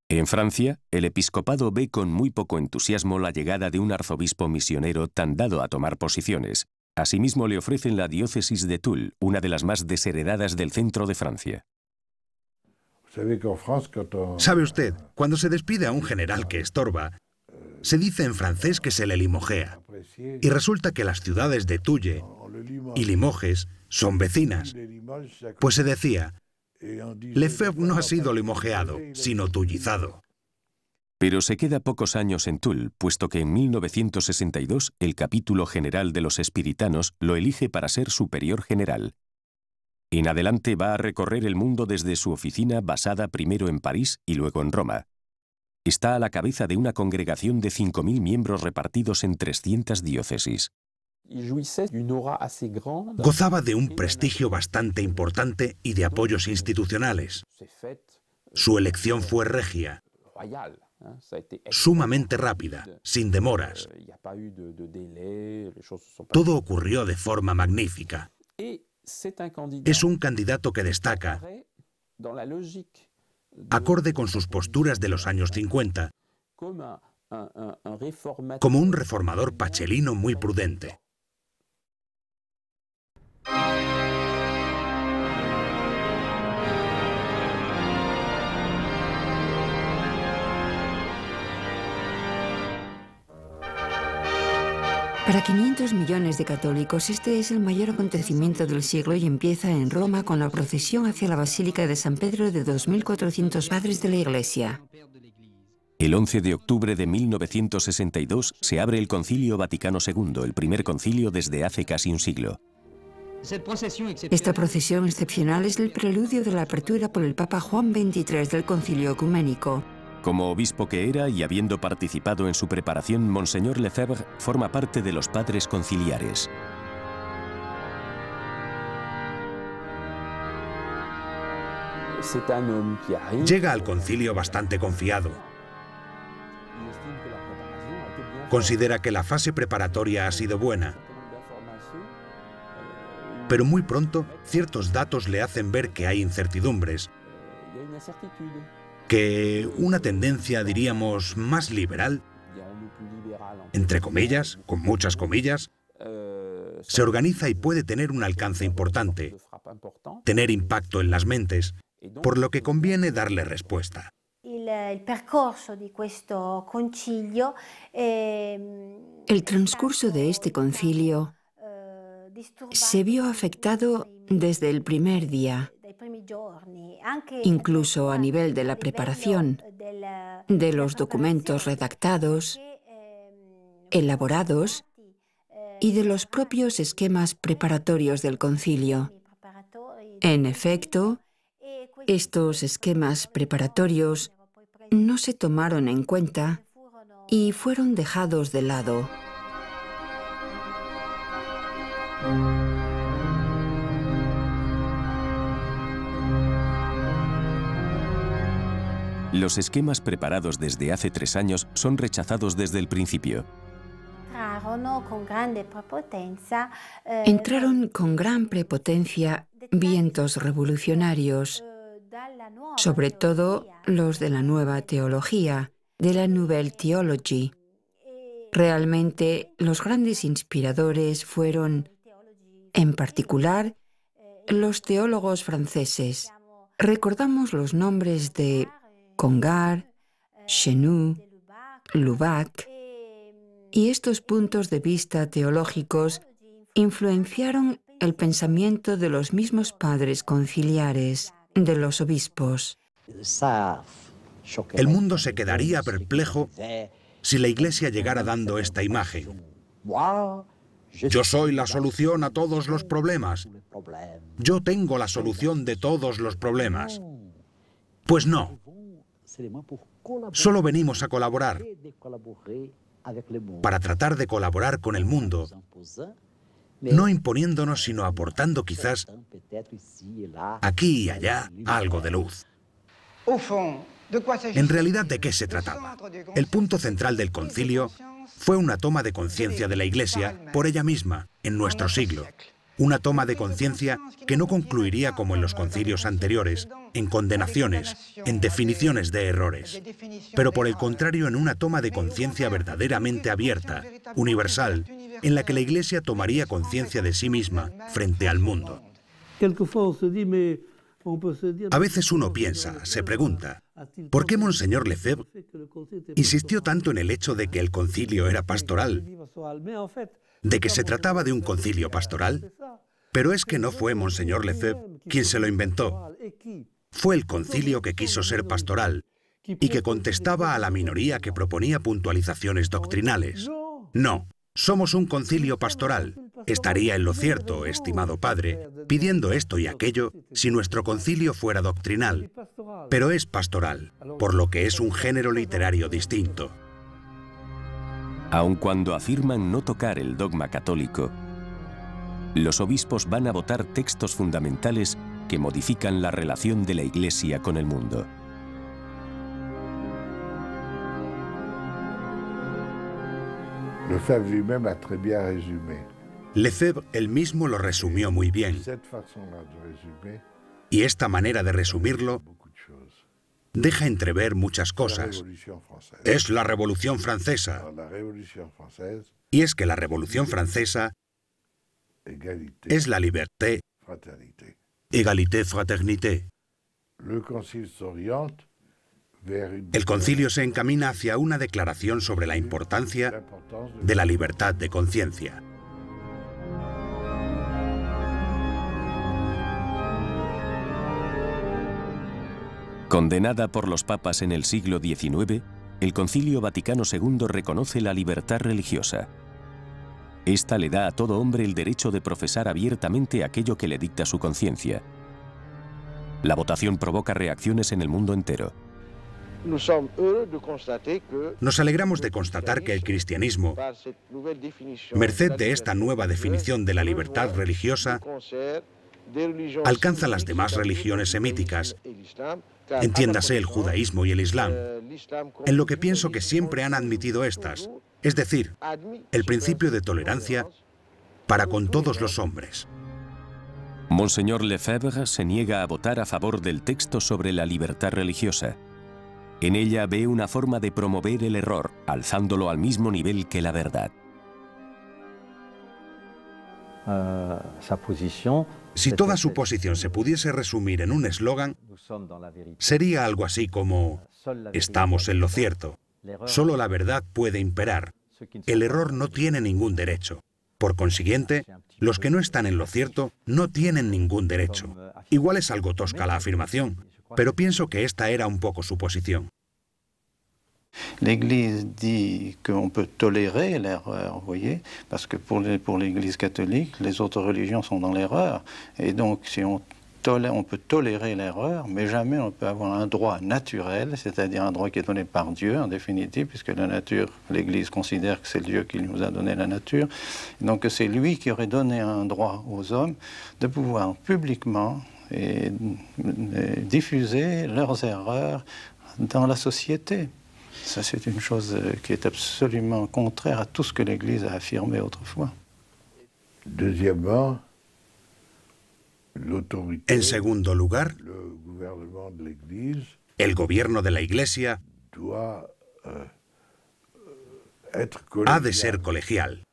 En Francia, el episcopado ve con muy poco entusiasmo la llegada de un arzobispo misionero tan dado a tomar posiciones. Asimismo, le ofrecen la diócesis de Toul, una de las más desheredadas del centro de Francia. ¿Sabe usted? Cuando se despide a un general que estorba, se dice en francés que se le limojea. Y resulta que las ciudades de Tulle y Limoges son vecinas. Pues se decía, Lefebvre no ha sido limogeado, sino tullizado. Pero se queda pocos años en Toul, puesto que en 1962 el capítulo general de los espiritanos lo elige para ser superior general. En adelante va a recorrer el mundo desde su oficina basada primero en París y luego en Roma. Está a la cabeza de una congregación de 5.000 miembros repartidos en 300 diócesis. Gozaba de un prestigio bastante importante y de apoyos institucionales. Su elección fue regia, sumamente rápida, sin demoras. Todo ocurrió de forma magnífica. Es un candidato que destaca, acorde con sus posturas de los años 50, como un reformador pachelino muy prudente. Para 500 millones de católicos, este es el mayor acontecimiento del siglo y empieza en Roma con la procesión hacia la Basílica de San Pedro de 2.400 padres de la Iglesia. El 11 de octubre de 1962 se abre el Concilio Vaticano II, el primer concilio desde hace casi un siglo. Esta procesión excepcional es el preludio de la apertura por el Papa Juan XXIII del Concilio Ecuménico. Como obispo que era y habiendo participado en su preparación, Monseñor Lefebvre forma parte de los padres conciliares. Llega al concilio bastante confiado. Considera que la fase preparatoria ha sido buena. Pero muy pronto, ciertos datos le hacen ver que hay incertidumbres, que una tendencia, diríamos, más liberal, entre comillas, con muchas comillas, se organiza y puede tener un alcance importante, tener impacto en las mentes, por lo que conviene darle respuesta. El transcurso de este concilio se vio afectado desde el primer día, incluso a nivel de la preparación, de los documentos redactados, elaborados y de los propios esquemas preparatorios del concilio. En efecto, estos esquemas preparatorios no se tomaron en cuenta y fueron dejados de lado. Los esquemas preparados desde hace 3 años son rechazados desde el principio. Entraron con gran prepotencia vientos revolucionarios, sobre todo los de la nueva teología, de la Nouvelle Theologie. Realmente, los grandes inspiradores fueron, en particular, los teólogos franceses. Recordamos los nombres de Congar, Chenu, Lubac, y estos puntos de vista teológicos influenciaron el pensamiento de los mismos padres conciliares, de los obispos. El mundo se quedaría perplejo si la Iglesia llegara dando esta imagen. Yo soy la solución a todos los problemas. Yo tengo la solución de todos los problemas. Pues no. Solo venimos a colaborar, para tratar de colaborar con el mundo, no imponiéndonos, sino aportando quizás aquí y allá algo de luz. En realidad, ¿de qué se trataba? El punto central del concilio fue una toma de conciencia de la Iglesia por ella misma, en nuestro siglo. Una toma de conciencia que no concluiría como en los concilios anteriores, en condenaciones, en definiciones de errores, pero por el contrario en una toma de conciencia verdaderamente abierta, universal, en la que la Iglesia tomaría conciencia de sí misma frente al mundo. A veces uno piensa, se pregunta, ¿por qué Monseñor Lefebvre insistió tanto en el hecho de que el concilio era pastoral? ¿De que se trataba de un concilio pastoral? Pero es que no fue Monseñor Lefebvre quien se lo inventó. Fue el concilio que quiso ser pastoral y que contestaba a la minoría que proponía puntualizaciones doctrinales. No, somos un concilio pastoral. Estaría en lo cierto, estimado padre, pidiendo esto y aquello si nuestro concilio fuera doctrinal. Pero es pastoral, por lo que es un género literario distinto. Aun cuando afirman no tocar el dogma católico, los obispos van a votar textos fundamentales que modifican la relación de la Iglesia con el mundo. Lefebvre lui-même a très bien résumé. Lefebvre él mismo lo resumió muy bien. Y esta manera de resumirlo deja entrever muchas cosas. Es la Revolución Francesa. Y es que la Revolución Francesa es la liberté, égalité, fraternité. El concilio se encamina hacia una declaración sobre la importancia de la libertad de conciencia. Condenada por los papas en el siglo XIX, el Concilio Vaticano II reconoce la libertad religiosa. Esta le da a todo hombre el derecho de profesar abiertamente aquello que le dicta su conciencia. La votación provoca reacciones en el mundo entero. Nos alegramos de constatar que el cristianismo, merced de esta nueva definición de la libertad religiosa, alcanza las demás religiones semíticas, entiéndase el judaísmo y el islam, en lo que pienso que siempre han admitido estas, es decir, el principio de tolerancia para con todos los hombres. Monseñor Lefebvre se niega a votar a favor del texto sobre la libertad religiosa. En ella ve una forma de promover el error, alzándolo al mismo nivel que la verdad. Si toda su posición se pudiese resumir en un eslogan, sería algo así como: estamos en lo cierto, solo la verdad puede imperar, el error no tiene ningún derecho. Por consiguiente, los que no están en lo cierto no tienen ningún derecho. Igual es algo tosca la afirmación, pero pienso que esta era un poco su posición. L'Église dit qu'on peut tolérer l'erreur, vous voyez, parce que pour l'Église catholique, les autres religions sont dans l'erreur, et donc si on peut tolérer l'erreur, mais jamais on peut avoir un droit naturel, c'est-à-dire un droit qui est donné par Dieu, en définitive, puisque la nature, l'Église considère que c'est Dieu qui nous a donné la nature, donc c'est lui qui aurait donné un droit aux hommes de pouvoir publiquement diffuser leurs erreurs dans la société. Ça, c'est une chose qui est absolument contraire à tout ce que l'Église a affirmé autrefois. Deuxièmement, en segundo lugar, el gobierno de la Iglesia ha de ser colegial.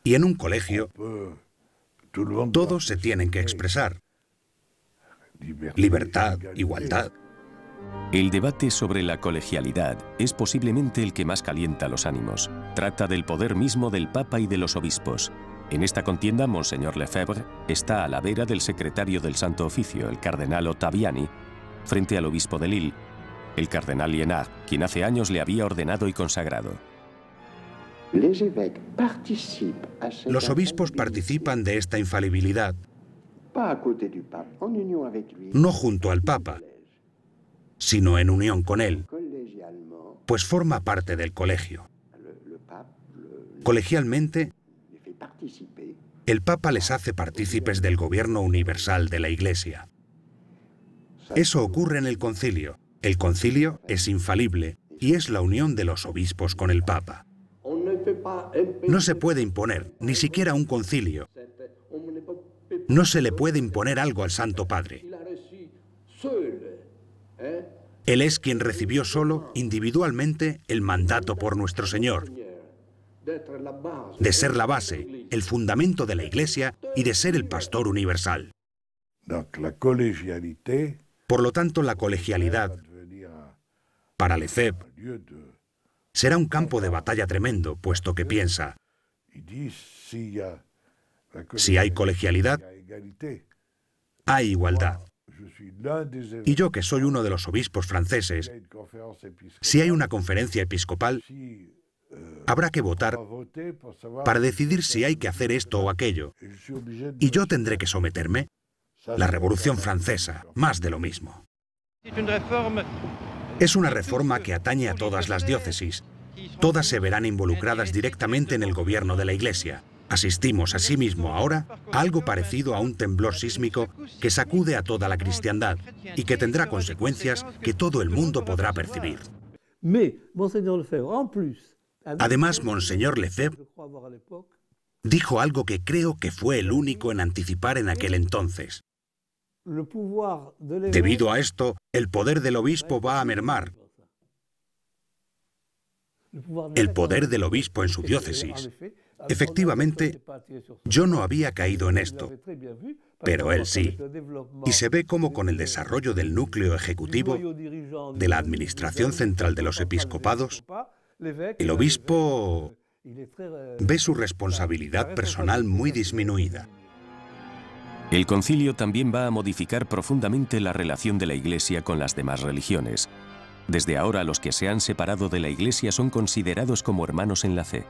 Y en un colegio, todos se tienen que expresar. Libertad, igualdad. El debate sobre la colegialidad es posiblemente el que más calienta los ánimos. Trata del poder mismo del Papa y de los obispos. En esta contienda, Monseñor Lefebvre está a la vera del secretario del Santo Oficio, el cardenal Ottaviani, frente al obispo de Lille, el cardenal Liénard, quien hace años le había ordenado y consagrado. Los obispos participan de esta infalibilidad, no junto al Papa, sino en unión con él, pues forma parte del colegio. Colegialmente, el Papa les hace partícipes del gobierno universal de la Iglesia. Eso ocurre en el concilio. El concilio es infalible y es la unión de los obispos con el Papa. No se puede imponer, ni siquiera un concilio. No se le puede imponer algo al Santo Padre. Él es quien recibió solo, individualmente, el mandato por nuestro Señor, de ser la base, el fundamento de la Iglesia y de ser el pastor universal. Por lo tanto, la colegialidad, para Lefebvre, será un campo de batalla tremendo, puesto que piensa: Si hay colegialidad, hay igualdad. Y yo, que soy uno de los obispos franceses, si hay una conferencia episcopal, habrá que votar para decidir si hay que hacer esto o aquello. Y yo tendré que someterme. La Revolución Francesa, más de lo mismo. Es una reforma que atañe a todas las diócesis. Todas se verán involucradas directamente en el gobierno de la Iglesia. Asistimos asimismo ahora a algo parecido a un temblor sísmico que sacude a toda la cristiandad y que tendrá consecuencias que todo el mundo podrá percibir. Además, Monseñor Lefebvre dijo algo que creo que fue el único en anticipar en aquel entonces. Debido a esto, el poder del obispo va a mermar. El poder del obispo en su diócesis. Efectivamente, yo no había caído en esto, pero él sí. Y se ve cómo con el desarrollo del núcleo ejecutivo, de la administración central de los episcopados, el obispo ve su responsabilidad personal muy disminuida. El concilio también va a modificar profundamente la relación de la Iglesia con las demás religiones. Desde ahora, los que se han separado de la Iglesia son considerados como hermanos en la fe.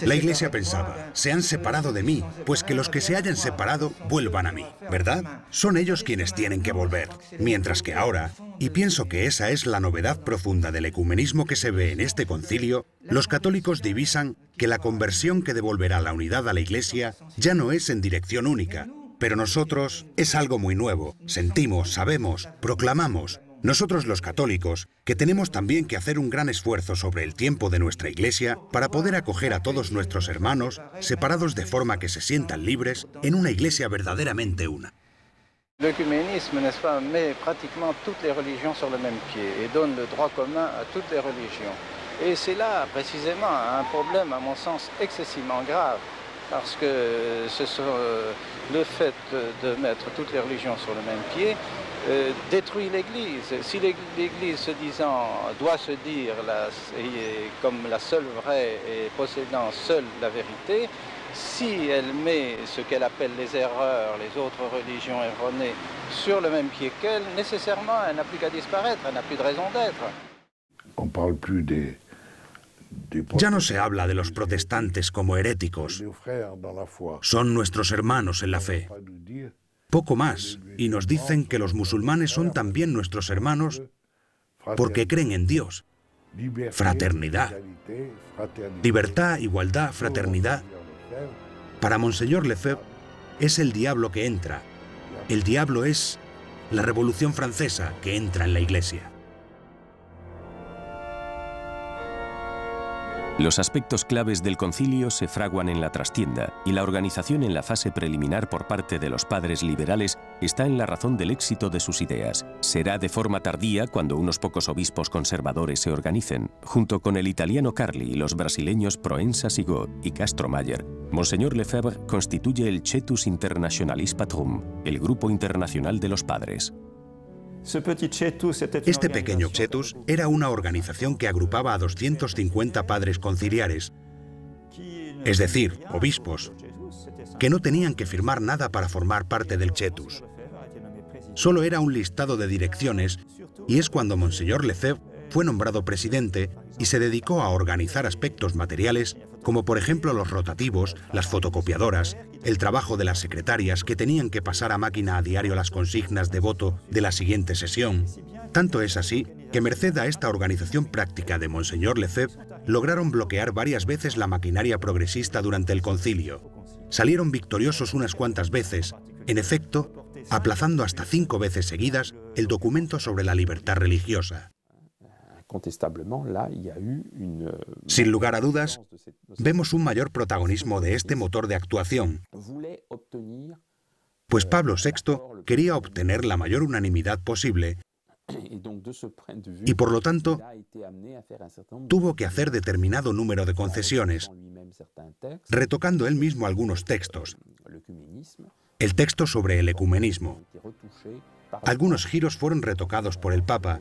La Iglesia pensaba, se han separado de mí, pues que los que se hayan separado vuelvan a mí, ¿verdad? Son ellos quienes tienen que volver. Mientras que ahora, y pienso que esa es la novedad profunda del ecumenismo que se ve en este concilio, los católicos divisan que la conversión que devolverá la unidad a la Iglesia ya no es en dirección única, pero nosotros es algo muy nuevo, sentimos, sabemos, proclamamos. Nosotros los católicos, que tenemos también que hacer un gran esfuerzo sobre el tiempo de nuestra Iglesia para poder acoger a todos nuestros hermanos, separados de forma que se sientan libres, en una Iglesia verdaderamente una. L'œcuménisme, n'est-ce pas, met pratiquement toutes les religions sur le même pied et donne le droit commun à toutes les religions. Et c'est là, précisément, un problème, à mon sens, excessivement grave, parce que le fait de mettre toutes les religions sur le même pied détruit l'Église. Si l'Église doit se dire comme la seule vraie et possédant seule la vérité, si elle met ce qu'elle appelle les erreurs, les autres religions erronées, sur le même pied qu'elle, nécessairement, elle n'a plus qu'à disparaître, elle n'a plus de raison d'être. On parle plus des Ya no se habla de los protestantes como heréticos. Son nuestros hermanos en la fe. Poco más, y nos dicen que los musulmanes son también nuestros hermanos porque creen en Dios. Fraternidad. Libertad, igualdad, fraternidad. Para Monseñor Lefebvre es el diablo que entra. El diablo es la Revolución Francesa que entra en la Iglesia. Los aspectos claves del concilio se fraguan en la trastienda y la organización en la fase preliminar por parte de los padres liberales está en la razón del éxito de sus ideas. Será de forma tardía cuando unos pocos obispos conservadores se organicen. Junto con el italiano Carli y los brasileños Proença Sigot y Castro Mayer, Monseñor Lefebvre constituye el Cetus Internationalis Patrum, el grupo internacional de los padres. Este pequeño Cetus era una organización que agrupaba a 250 padres conciliares, es decir, obispos, que no tenían que firmar nada para formar parte del Cetus. Solo era un listado de direcciones y es cuando Monseñor Lefebvre fue nombrado presidente y se dedicó a organizar aspectos materiales como por ejemplo los rotativos, las fotocopiadoras, el trabajo de las secretarias que tenían que pasar a máquina a diario las consignas de voto de la siguiente sesión. Tanto es así que merced a esta organización práctica de Monseñor Lefebvre lograron bloquear varias veces la maquinaria progresista durante el concilio. Salieron victoriosos unas cuantas veces, en efecto, aplazando hasta 5 veces seguidas el documento sobre la libertad religiosa. Sin lugar a dudas, vemos un mayor protagonismo de este motor de actuación, pues Pablo VI quería obtener la mayor unanimidad posible y por lo tanto tuvo que hacer determinado número de concesiones, retocando él mismo algunos textos. El texto sobre el ecumenismo. Algunos giros fueron retocados por el Papa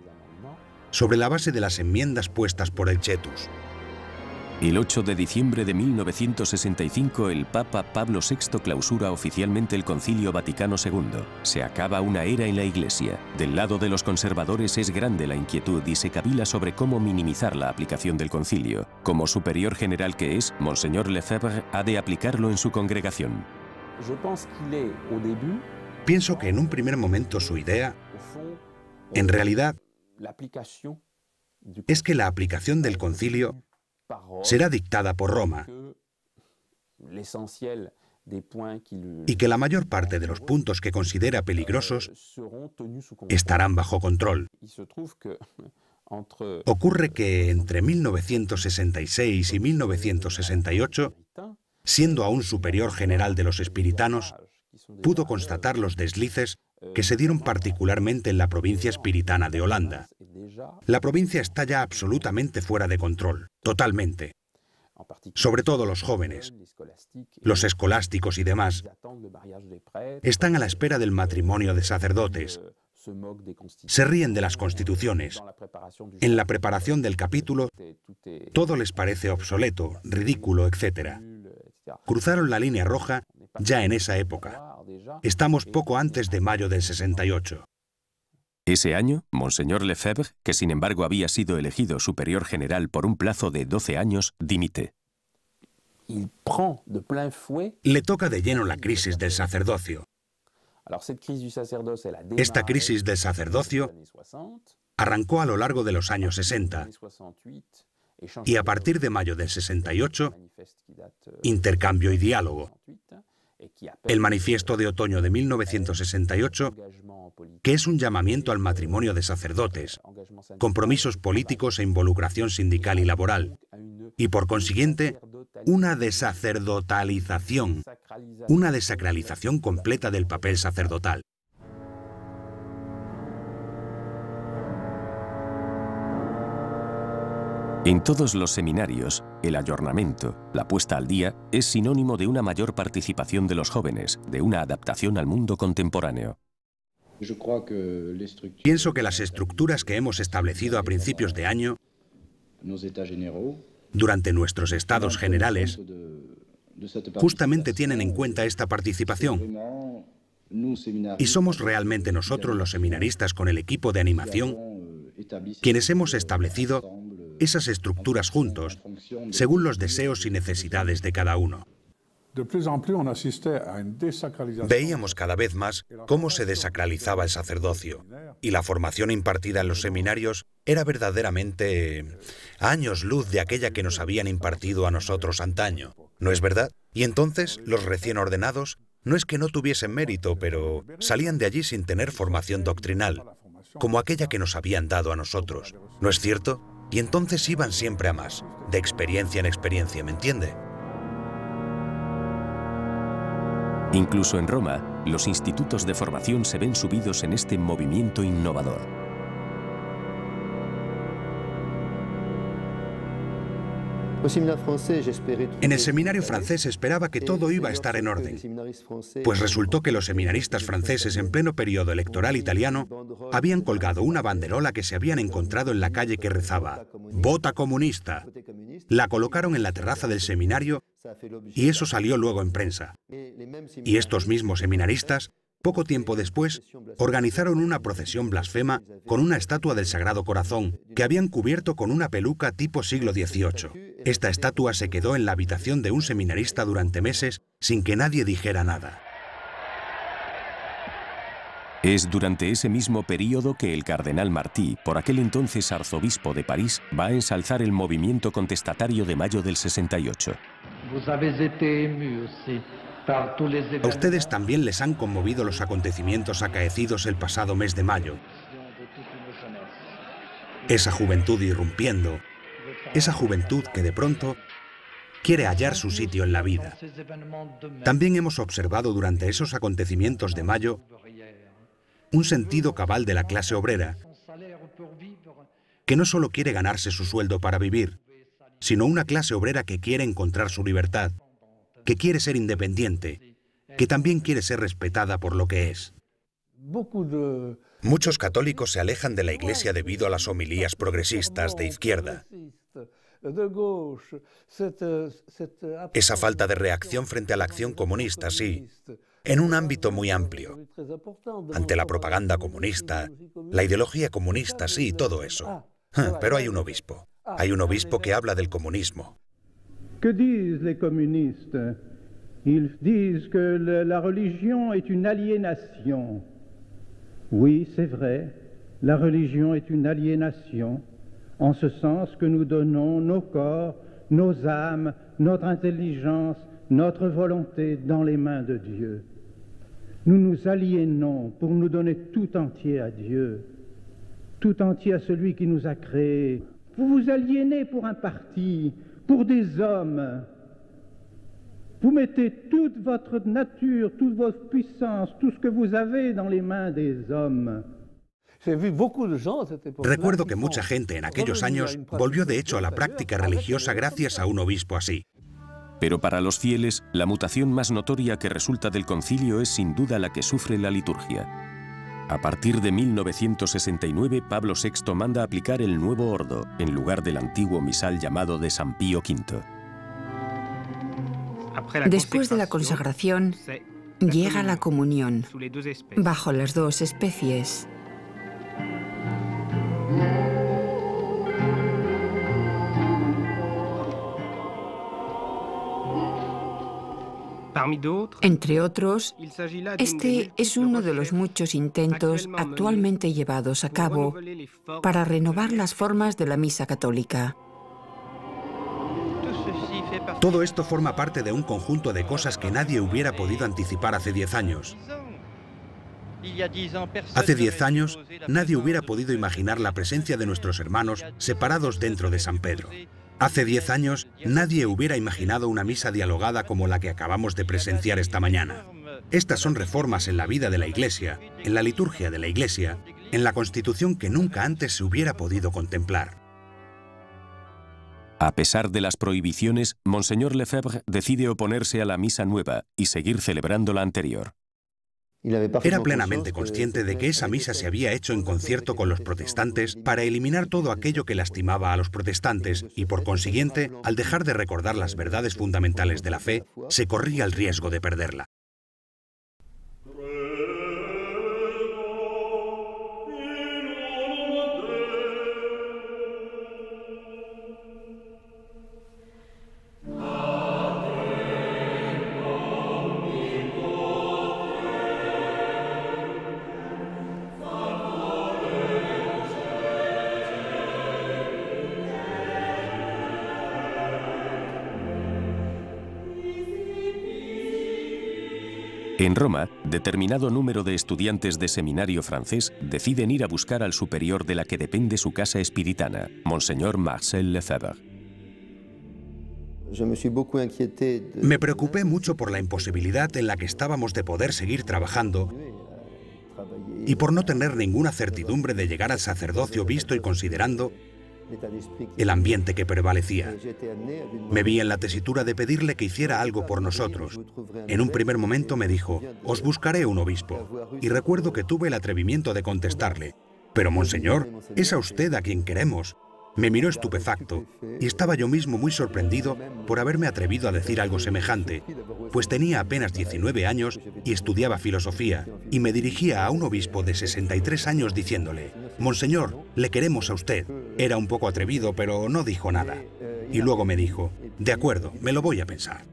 sobre la base de las enmiendas puestas por el Cetus. El 8 de diciembre de 1965, el Papa Pablo VI clausura oficialmente el Concilio Vaticano II. Se acaba una era en la Iglesia. Del lado de los conservadores es grande la inquietud y se cavila sobre cómo minimizar la aplicación del concilio. Como superior general que es, Monseñor Lefebvre ha de aplicarlo en su congregación. Pienso que en un primer momento su idea, en realidad, es que la aplicación del concilio será dictada por Roma y que la mayor parte de los puntos que considera peligrosos estarán bajo control. Ocurre que entre 1966 y 1968, siendo aún superior general de los espiritanos, pudo constatar los deslices que se dieron particularmente en la provincia espiritana de Holanda. La provincia está ya absolutamente fuera de control, totalmente. Sobre todo los jóvenes, los escolásticos y demás, están a la espera del matrimonio de sacerdotes. Se ríen de las constituciones. En la preparación del capítulo, todo les parece obsoleto, ridículo, etc. Cruzaron la línea roja ya en esa época. Estamos poco antes de mayo del 68. Ese año, Monseñor Lefebvre, que sin embargo había sido elegido superior general por un plazo de 12 años, dimite. Le toca de lleno la crisis del sacerdocio. Esta crisis del sacerdocio arrancó a lo largo de los años 60 y a partir de mayo del 68, intercambio y diálogo. El manifiesto de otoño de 1968, que es un llamamiento al matrimonio de sacerdotes, compromisos políticos e involucración sindical y laboral, y por consiguiente, una desacerdotalización, una desacralización completa del papel sacerdotal. En todos los seminarios, el ayornamiento, la puesta al día, es sinónimo de una mayor participación de los jóvenes, de una adaptación al mundo contemporáneo. Pienso que las estructuras que hemos establecido a principios de año, durante nuestros estados generales, justamente tienen en cuenta esta participación. Y somos realmente nosotros, los seminaristas, con el equipo de animación, quienes hemos establecido esas estructuras juntos, según los deseos y necesidades de cada uno. Veíamos cada vez más cómo se desacralizaba el sacerdocio, y la formación impartida en los seminarios era verdaderamente a años luz de aquella que nos habían impartido a nosotros antaño, ¿no es verdad? Y entonces los recién ordenados no es que no tuviesen mérito, pero salían de allí sin tener formación doctrinal, como aquella que nos habían dado a nosotros, ¿no es cierto? Y entonces iban siempre a más, de experiencia en experiencia, ¿me entiende? Incluso en Roma, los institutos de formación se ven subidos en este movimiento innovador. En el seminario francés esperaba que todo iba a estar en orden, pues resultó que los seminaristas franceses en pleno periodo electoral italiano habían colgado una banderola que se habían encontrado en la calle que rezaba «Vota comunista». La colocaron en la terraza del seminario y eso salió luego en prensa. Y estos mismos seminaristas, poco tiempo después, organizaron una procesión blasfema con una estatua del Sagrado Corazón que habían cubierto con una peluca tipo siglo XVIII. Esta estatua se quedó en la habitación de un seminarista durante meses sin que nadie dijera nada. Es durante ese mismo período que el cardenal Martí, por aquel entonces arzobispo de París, va a ensalzar el movimiento contestatario de mayo del 68. A ustedes también les han conmovido los acontecimientos acaecidos el pasado mes de mayo. Esa juventud irrumpiendo, esa juventud que de pronto quiere hallar su sitio en la vida. También hemos observado durante esos acontecimientos de mayo un sentido cabal de la clase obrera, que no solo quiere ganarse su sueldo para vivir, sino una clase obrera que quiere encontrar su libertad, que quiere ser independiente, que también quiere ser respetada por lo que es. Muchos católicos se alejan de la Iglesia debido a las homilías progresistas de izquierda. Esa falta de reacción frente a la acción comunista, sí, en un ámbito muy amplio. Ante la propaganda comunista, la ideología comunista, sí, todo eso. Pero hay un obispo. Hay un obispo que habla del comunismo. Que disent les communistes? Ils disent que la religion est une aliénation. Oui, c'est vrai, la religion est une aliénation, en ce sens que nous donnons nos corps, nos âmes, notre intelligence, notre volonté dans les mains de Dieu. Nous nous aliénons pour nous donner tout entier à Dieu, tout entier à celui qui nous a créés. Vous vous aliénez pour un parti, pour des hommes. Vous mettez toute votre nature, toute votre puissance, tout ce que vous avez dans les mains des hommes. Recuerdo que mucha gente en aquellos años volvió de hecho a la práctica religiosa gracias a un obispo así. Pero para los fieles, la mutación más notoria que resulta del concilio es sin duda la que sufre la liturgia. A partir de 1969, Pablo VI manda aplicar el nuevo ordo, en lugar del antiguo misal llamado de San Pío V. Después de la consagración, llega la comunión, bajo las dos especies. Entre otros, este es uno de los muchos intentos actualmente llevados a cabo para renovar las formas de la misa católica. Todo esto forma parte de un conjunto de cosas que nadie hubiera podido anticipar hace 10 años. Hace 10 años, nadie hubiera podido imaginar la presencia de nuestros hermanos separados dentro de San Pedro. Hace 10 años, nadie hubiera imaginado una misa dialogada como la que acabamos de presenciar esta mañana. Estas son reformas en la vida de la Iglesia, en la liturgia de la Iglesia, en la Constitución que nunca antes se hubiera podido contemplar. A pesar de las prohibiciones, Monseñor Lefebvre decide oponerse a la misa nueva y seguir celebrando la anterior. Era plenamente consciente de que esa misa se había hecho en concierto con los protestantes para eliminar todo aquello que lastimaba a los protestantes y, por consiguiente, al dejar de recordar las verdades fundamentales de la fe, se corría el riesgo de perderla. En Roma, determinado número de estudiantes de seminario francés deciden ir a buscar al superior de la que depende su casa espiritana, Monseñor Marcel Lefebvre. Me preocupé mucho por la imposibilidad en la que estábamos de poder seguir trabajando y por no tener ninguna certidumbre de llegar al sacerdocio visto y considerando el ambiente que prevalecía. Me vi en la tesitura de pedirle que hiciera algo por nosotros. En un primer momento me dijo, os buscaré un obispo. Y recuerdo que tuve el atrevimiento de contestarle, pero monseñor, es a usted a quien queremos. Me miró estupefacto y estaba yo mismo muy sorprendido por haberme atrevido a decir algo semejante, pues tenía apenas 19 años y estudiaba filosofía, y me dirigía a un obispo de 63 años diciéndole, «Monseñor, le queremos a usted». Era un poco atrevido, pero no dijo nada. Y luego me dijo, «De acuerdo, me lo voy a pensar».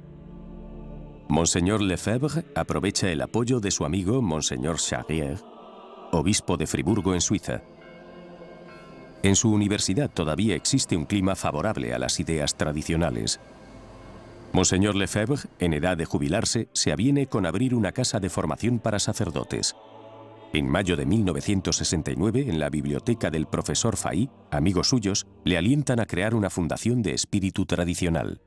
Monseñor Lefebvre aprovecha el apoyo de su amigo Monseñor Charrière, obispo de Friburgo en Suiza. En su universidad todavía existe un clima favorable a las ideas tradicionales. Monseñor Lefebvre, en edad de jubilarse, se aviene con abrir una casa de formación para sacerdotes. En mayo de 1969, en la biblioteca del profesor Fay, amigos suyos le alientan a crear una fundación de espíritu tradicional.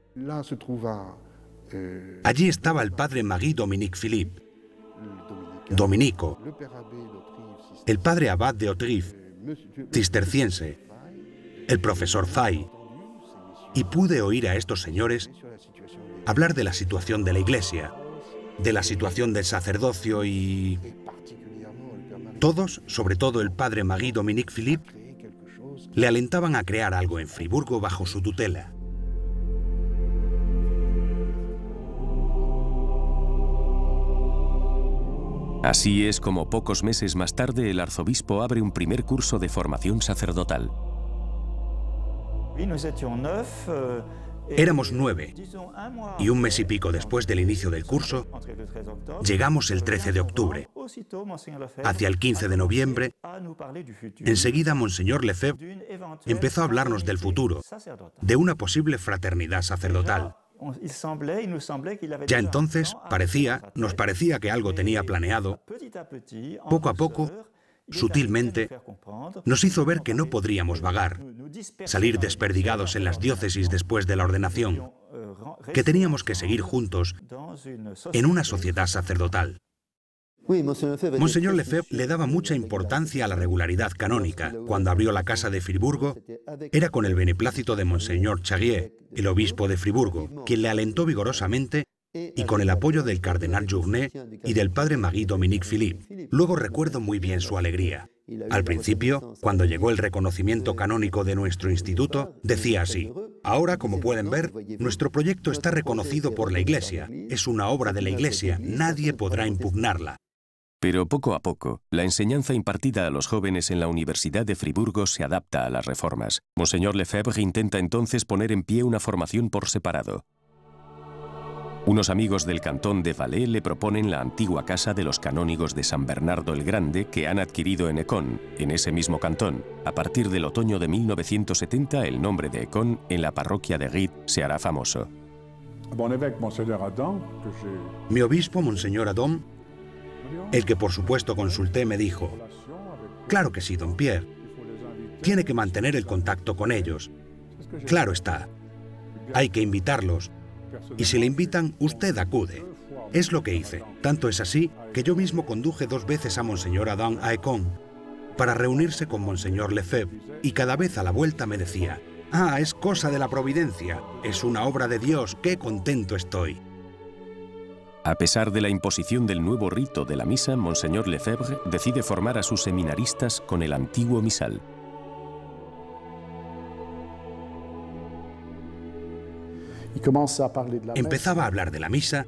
Allí estaba el padre Marie-Dominique Philippe, dominico, el padre abad de Autrive, cisterciense, el profesor Fay, y pude oír a estos señores hablar de la situación de la Iglesia, de la situación del sacerdocio y... Todos, sobre todo el padre Marie-Dominique Philippe, le alentaban a crear algo en Friburgo bajo su tutela. Así es como pocos meses más tarde el arzobispo abre un primer curso de formación sacerdotal. Éramos 9, y un mes y pico después del inicio del curso, llegamos el 13 de octubre. Hacia el 15 de noviembre, enseguida Monseñor Lefebvre empezó a hablarnos del futuro, de una posible fraternidad sacerdotal. Ya entonces nos parecía que algo tenía planeado. Poco a poco, sutilmente, nos hizo ver que no podríamos vagar, salir desperdigados en las diócesis después de la ordenación, que teníamos que seguir juntos en una sociedad sacerdotal. Monseñor Lefebvre le daba mucha importancia a la regularidad canónica. Cuando abrió la casa de Friburgo, era con el beneplácito de Monseñor Charrier, el obispo de Friburgo, quien le alentó vigorosamente, y con el apoyo del cardenal Journet y del padre Marie-Dominique Philippe. Luego recuerdo muy bien su alegría. Al principio, cuando llegó el reconocimiento canónico de nuestro instituto, decía así: ahora, como pueden ver, nuestro proyecto está reconocido por la Iglesia. Es una obra de la Iglesia, nadie podrá impugnarla. Pero poco a poco, la enseñanza impartida a los jóvenes en la Universidad de Friburgo se adapta a las reformas. Monseñor Lefebvre intenta entonces poner en pie una formación por separado. Unos amigos del cantón de Valais le proponen la antigua casa de los canónigos de San Bernardo el Grande que han adquirido en Écon, en ese mismo cantón. A partir del otoño de 1970, el nombre de Écon en la parroquia de Ried se hará famoso. Mi obispo, Monseñor Adam, el que por supuesto consulté, me dijo: claro que sí, don Pierre. Tiene que mantener el contacto con ellos. Claro está. Hay que invitarlos. Y si le invitan, usted acude. Es lo que hice. Tanto es así que yo mismo conduje 2 veces a Monseñor Adam a Écon para reunirse con Monseñor Lefebvre, y cada vez a la vuelta me decía: ah, es cosa de la providencia, es una obra de Dios, qué contento estoy. A pesar de la imposición del nuevo rito de la misa, Monseñor Lefebvre decide formar a sus seminaristas con el antiguo misal. Empezaba a hablar de la misa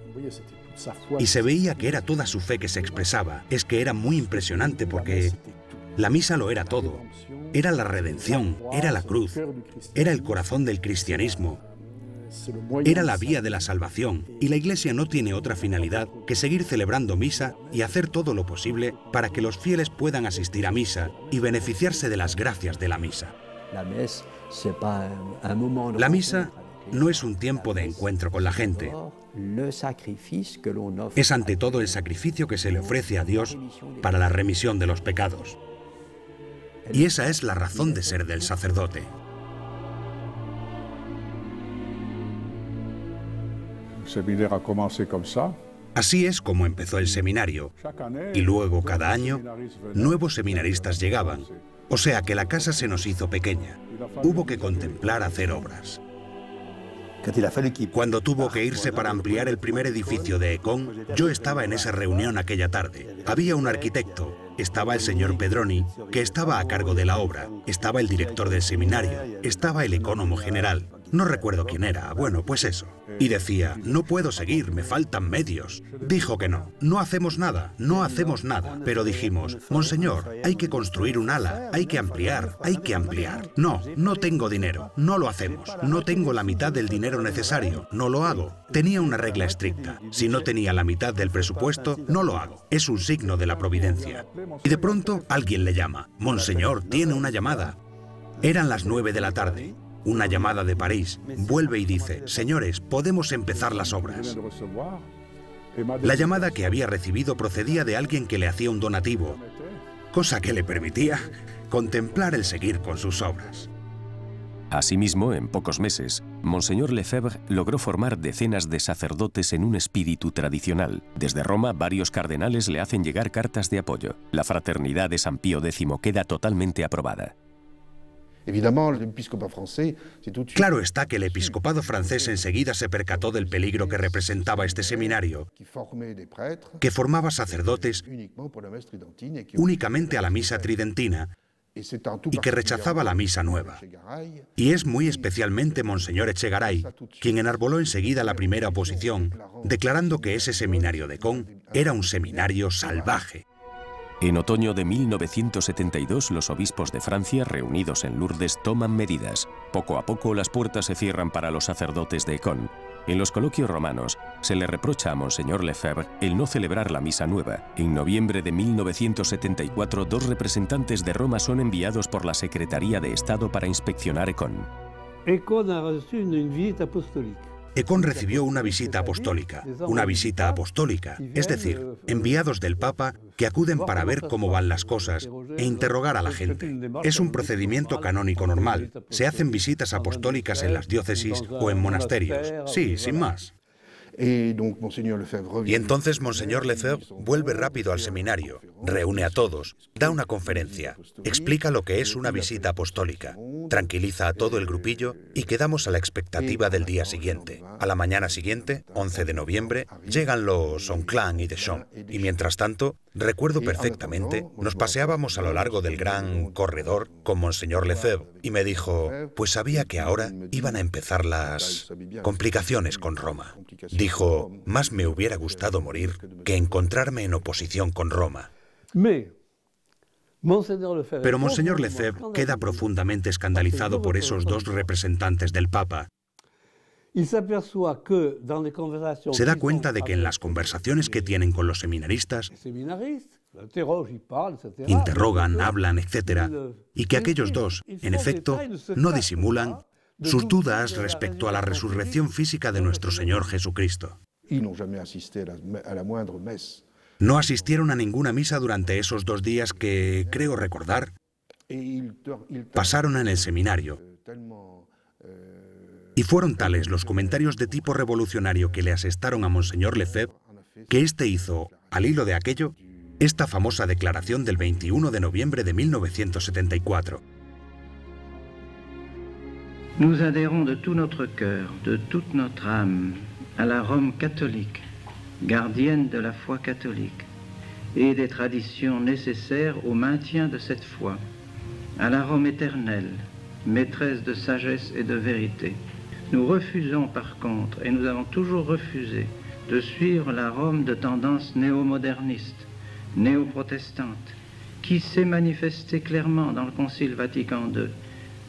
y se veía que era toda su fe que se expresaba. Es que era muy impresionante porque la misa lo era todo. Era la redención, era la cruz, era el corazón del cristianismo. Era la vía de la salvación, y la Iglesia no tiene otra finalidad que seguir celebrando misa y hacer todo lo posible para que los fieles puedan asistir a misa y beneficiarse de las gracias de la misa. La misa no es un tiempo de encuentro con la gente. Es ante todo el sacrificio que se le ofrece a Dios para la remisión de los pecados. Y esa es la razón de ser del sacerdote. Así es como empezó el seminario, y luego cada año nuevos seminaristas llegaban, o sea que la casa se nos hizo pequeña. Hubo que contemplar hacer obras. Cuando tuvo que irse para ampliar el primer edificio de Écon, yo estaba en esa reunión aquella tarde. Había un arquitecto, estaba el señor Pedroni, que estaba a cargo de la obra, estaba el director del seminario, estaba el ecónomo general. No recuerdo quién era, bueno, pues eso. Y decía: no puedo seguir, me faltan medios. Dijo que no, no hacemos nada, no hacemos nada. Pero dijimos: monseñor, hay que construir un ala, hay que ampliar, hay que ampliar. No, no tengo dinero, no lo hacemos. No tengo la mitad del dinero necesario, no lo hago. Tenía una regla estricta: si no tenía la mitad del presupuesto, no lo hago. Es un signo de la providencia. Y de pronto alguien le llama: monseñor, tiene una llamada. Eran las 9 de la tarde. Una llamada de París. Vuelve y dice: señores, podemos empezar las obras. La llamada que había recibido procedía de alguien que le hacía un donativo, cosa que le permitía contemplar el seguir con sus obras. Asimismo, en pocos meses, Monseñor Lefebvre logró formar decenas de sacerdotes en un espíritu tradicional. Desde Roma, varios cardenales le hacen llegar cartas de apoyo. La fraternidad de San Pío X queda totalmente aprobada. Claro está que el episcopado francés enseguida se percató del peligro que representaba este seminario, que formaba sacerdotes únicamente a la misa tridentina y que rechazaba la misa nueva. Y es muy especialmente Monseñor Echegaray quien enarboló enseguida la primera oposición, declarando que ese seminario de Caen era un seminario salvaje. En otoño de 1972, los obispos de Francia, reunidos en Lourdes, toman medidas. Poco a poco, las puertas se cierran para los sacerdotes de Caen. En los coloquios romanos, se le reprocha a Monseñor Lefebvre el no celebrar la misa nueva. En noviembre de 1974, 2 representantes de Roma son enviados por la Secretaría de Estado para inspeccionar Caen. Caen recibió una visita apostólica, es decir, enviados del Papa que acuden para ver cómo van las cosas e interrogar a la gente. Es un procedimiento canónico normal. Se hacen visitas apostólicas en las diócesis o en monasterios. Sí, sin más. Y entonces Monseñor Lefebvre vuelve rápido al seminario, reúne a todos, da una conferencia, explica lo que es una visita apostólica, tranquiliza a todo el grupillo y quedamos a la expectativa del día siguiente. A la mañana siguiente, 11 de noviembre, llegan los Onclán y Deschamps. Y mientras tanto, recuerdo perfectamente, nos paseábamos a lo largo del gran corredor con Monseñor Lefebvre y me dijo, pues sabía que ahora iban a empezar las complicaciones con Roma. Dijo, más me hubiera gustado morir que encontrarme en oposición con Roma. Pero Monseñor Lefebvre queda profundamente escandalizado por esos 2 representantes del Papa. Se da cuenta de que en las conversaciones que tienen con los seminaristas, interrogan, hablan, etc., y que aquellos 2, en efecto, no disimulan sus dudas respecto a la resurrección física de nuestro Señor Jesucristo. No asistieron a ninguna misa durante esos 2 días que, creo recordar, pasaron en el seminario. Y fueron tales los comentarios de tipo revolucionario que le asestaron a Monseñor Lefebvre, que éste hizo, al hilo de aquello, esta famosa declaración del 21 de noviembre de 1974. Nous adhérons de tout notre cœur, de toute notre âme, à la Rome catholique, gardienne de la foi catholique et des traditions nécessaires au maintien de cette foi, à la Rome éternelle, maîtresse de sagesse et de vérité. Nous refusons par contre, et nous avons toujours refusé, de suivre la Rome de tendance néo-moderniste, néo-protestante, qui s'est manifestée clairement dans le Concile Vatican II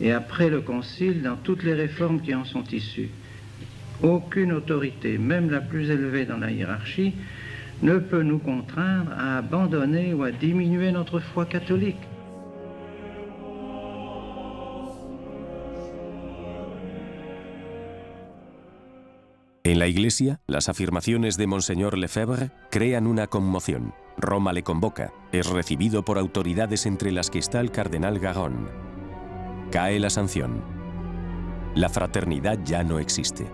et après le Concile dans toutes les réformes qui en sont issues. Aucune autorité, même la plus élevée dans la hiérarchie, ne peut nous contraindre à abandonner ou à diminuer notre foi catholique. En la Iglesia, las afirmaciones de Monseñor Lefebvre crean una conmoción. Roma le convoca. Es recibido por autoridades entre las que está el cardenal Garon. Cae la sanción. La fraternidad ya no existe.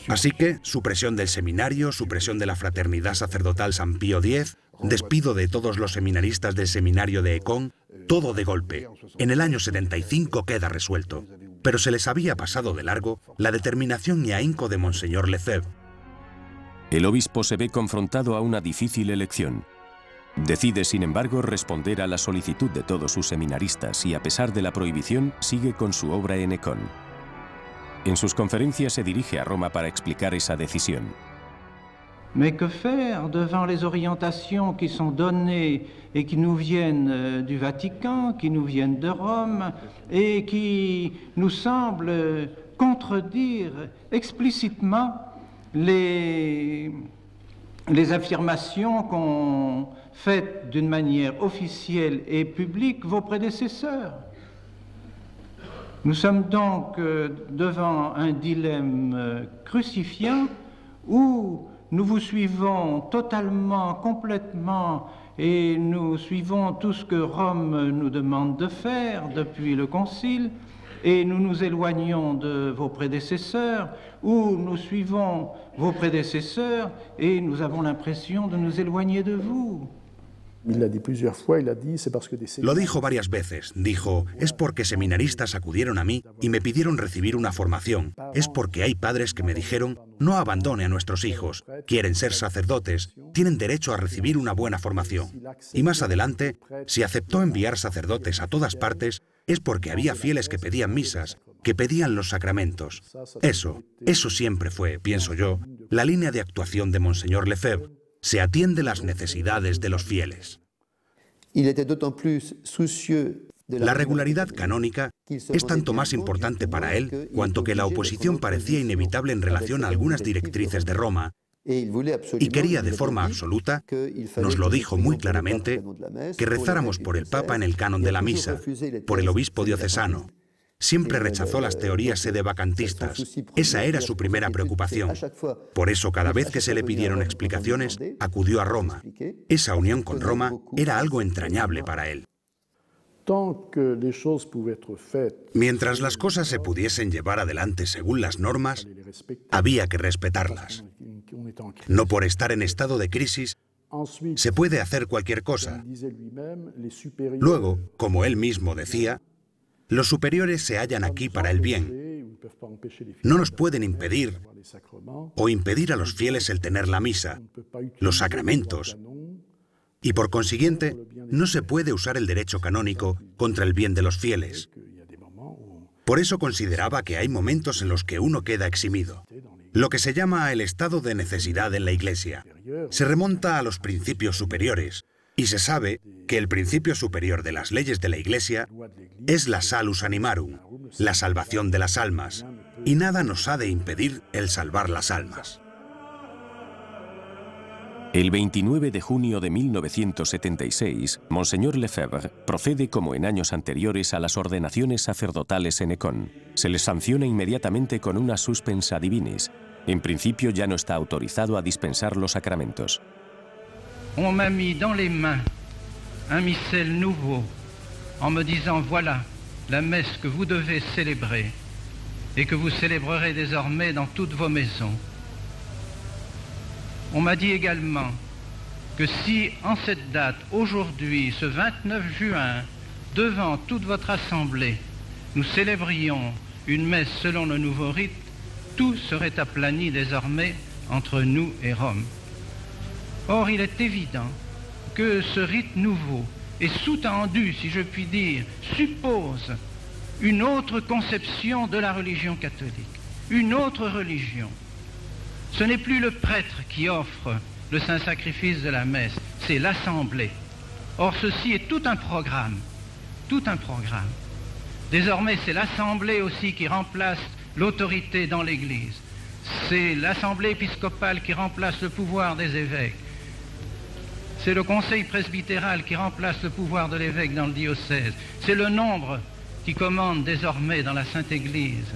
Así que, supresión del seminario, supresión de la fraternidad sacerdotal San Pío X, despido de todos los seminaristas del seminario de Caen, todo de golpe. En el año 75 queda resuelto. Pero se les había pasado de largo la determinación y ahínco de Monseñor Lefebvre. El obispo se ve confrontado a una difícil elección. Decide, sin embargo, responder a la solicitud de todos sus seminaristas y, a pesar de la prohibición, sigue con su obra en Caen. En sus conferencias se dirige a Roma para explicar esa decisión. Mais que faire devant les orientations qui sont données et qui nous viennent du Vatican, qui nous viennent de Rome et qui nous semblent contredire explicitement les affirmations qu'ont faites d'une manière officielle et publique vos prédécesseurs? Nous sommes donc devant un dilemme crucifiant où nous vous suivons totalement, complètement, et nous suivons tout ce que Rome nous demande de faire depuis le Concile, et nous nous éloignons de vos prédécesseurs, ou nous suivons vos prédécesseurs, et nous avons l'impression de nous éloigner de vous. Lo dijo varias veces. Dijo, es porque seminaristas acudieron a mí y me pidieron recibir una formación. Es porque hay padres que me dijeron, no abandone a nuestros hijos. Quieren ser sacerdotes, tienen derecho a recibir una buena formación. Y más adelante, si aceptó enviar sacerdotes a todas partes, es porque había fieles que pedían misas, que pedían los sacramentos. Eso siempre fue, pienso yo, la línea de actuación de Monseñor Lefebvre. Se atiende las necesidades de los fieles. La regularidad canónica es tanto más importante para él cuanto que la oposición parecía inevitable en relación a algunas directrices de Roma y quería de forma absoluta, nos lo dijo muy claramente, que rezáramos por el Papa en el canon de la misa, por el obispo diocesano. Siempre rechazó las teorías sedevacantistas. Esa era su primera preocupación. Por eso, cada vez que se le pidieron explicaciones, acudió a Roma. Esa unión con Roma era algo entrañable para él. Mientras las cosas se pudiesen llevar adelante según las normas, había que respetarlas. No por estar en estado de crisis, se puede hacer cualquier cosa. Luego, como él mismo decía, los superiores se hallan aquí para el bien. No nos pueden impedir o impedir a los fieles el tener la misa, los sacramentos, y por consiguiente no se puede usar el derecho canónico contra el bien de los fieles. Por eso consideraba que hay momentos en los que uno queda eximido. Lo que se llama el estado de necesidad en la Iglesia se remonta a los principios superiores, y se sabe que el principio superior de las leyes de la Iglesia es la salus animarum, la salvación de las almas, y nada nos ha de impedir el salvar las almas. El 29 de junio de 1976, Monseñor Lefebvre procede como en años anteriores a las ordenaciones sacerdotales en Écon. Se les sanciona inmediatamente con una suspensa divinis. En principio ya no está autorizado a dispensar los sacramentos. On m'a mis dans les mains un missel nouveau en me disant voilà la messe que vous devez célébrer et que vous célébrerez désormais dans toutes vos maisons. On m'a dit également que si en cette date, aujourd'hui, ce 29 juin, devant toute votre assemblée, nous célébrions une messe selon le nouveau rite, tout serait aplani désormais entre nous et Rome. Or, il est évident que ce rite nouveau est sous-tendu, si je puis dire, suppose une autre conception de la religion catholique, une autre religion. Ce n'est plus le prêtre qui offre le saint sacrifice de la messe, c'est l'assemblée. Or, ceci est tout un programme, tout un programme. Désormais, c'est l'assemblée aussi qui remplace l'autorité dans l'Église. C'est l'assemblée épiscopale qui remplace le pouvoir des évêques. C'est le conseil presbytéral qui remplace le pouvoir de l'évêque dans le diocèse. C'est le nombre qui commande désormais dans la Sainte Église.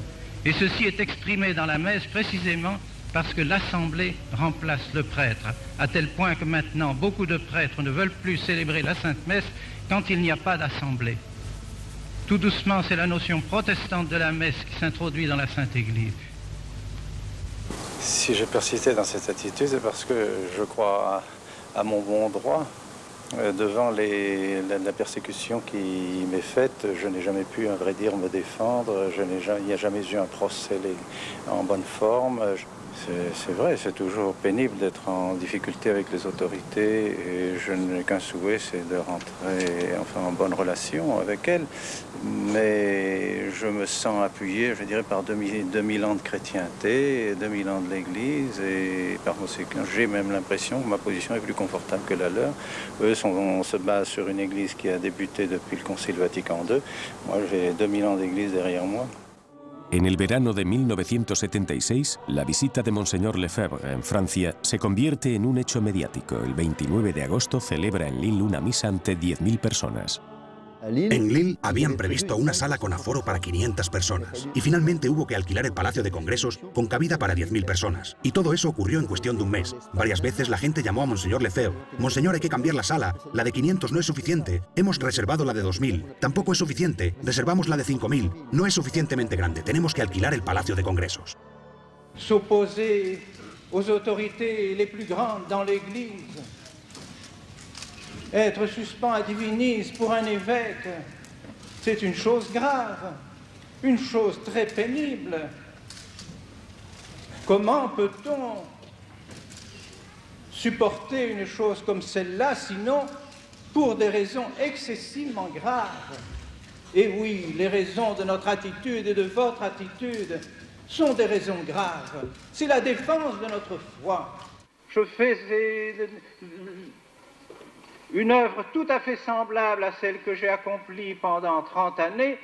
Et ceci est exprimé dans la messe précisément parce que l'assemblée remplace le prêtre, à tel point que maintenant beaucoup de prêtres ne veulent plus célébrer la Sainte Messe quand il n'y a pas d'assemblée. Tout doucement, c'est la notion protestante de la messe qui s'introduit dans la Sainte Église. Si j'ai persisté dans cette attitude, c'est parce que je crois à mon bon droit. Devant la persécution qui m'est faite, je n'ai jamais pu, à vrai dire, me défendre. Il n'y a jamais eu un procès en bonne forme. C'est vrai, c'est toujours pénible d'être en difficulté avec les autorités et je n'ai qu'un souhait, c'est de rentrer en bonne relation avec elles. Mais je me sens appuyé, je dirais, par 2000 ans de chrétienté, 2000 ans de l'Église et par conséquent, j'ai même l'impression que ma position est plus confortable que la leur. Eux, on se base sur une Église qui a débuté depuis le Concile Vatican II. Moi, j'ai 2000 ans d'Église derrière moi. En el verano de 1976, la visita de Monseñor Lefebvre en Francia se convierte en un hecho mediático. El 29 de agosto celebra en Lille una misa ante 10.000 personas. En Lille habían previsto una sala con aforo para 500 personas y finalmente hubo que alquilar el Palacio de Congresos con cabida para 10.000 personas. Y todo eso ocurrió en cuestión de un mes. Varias veces la gente llamó a Monseñor Lefebvre. Monseñor, hay que cambiar la sala. La de 500 no es suficiente. Hemos reservado la de 2.000. Tampoco es suficiente. Reservamos la de 5.000. No es suficientemente grande. Tenemos que alquilar el Palacio de Congresos. S'opposer aux autorités les plus grandes dans l'Église Être suspens à divinis pour un évêque, c'est une chose grave, une chose très pénible. Comment peut-on supporter une chose comme celle-là, sinon pour des raisons excessivement graves? Et oui, les raisons de notre attitude et de votre attitude sont des raisons graves. C'est la défense de notre foi. Je fais une œuvre tout à fait semblable à celle que j'ai accomplie pendant 30 années,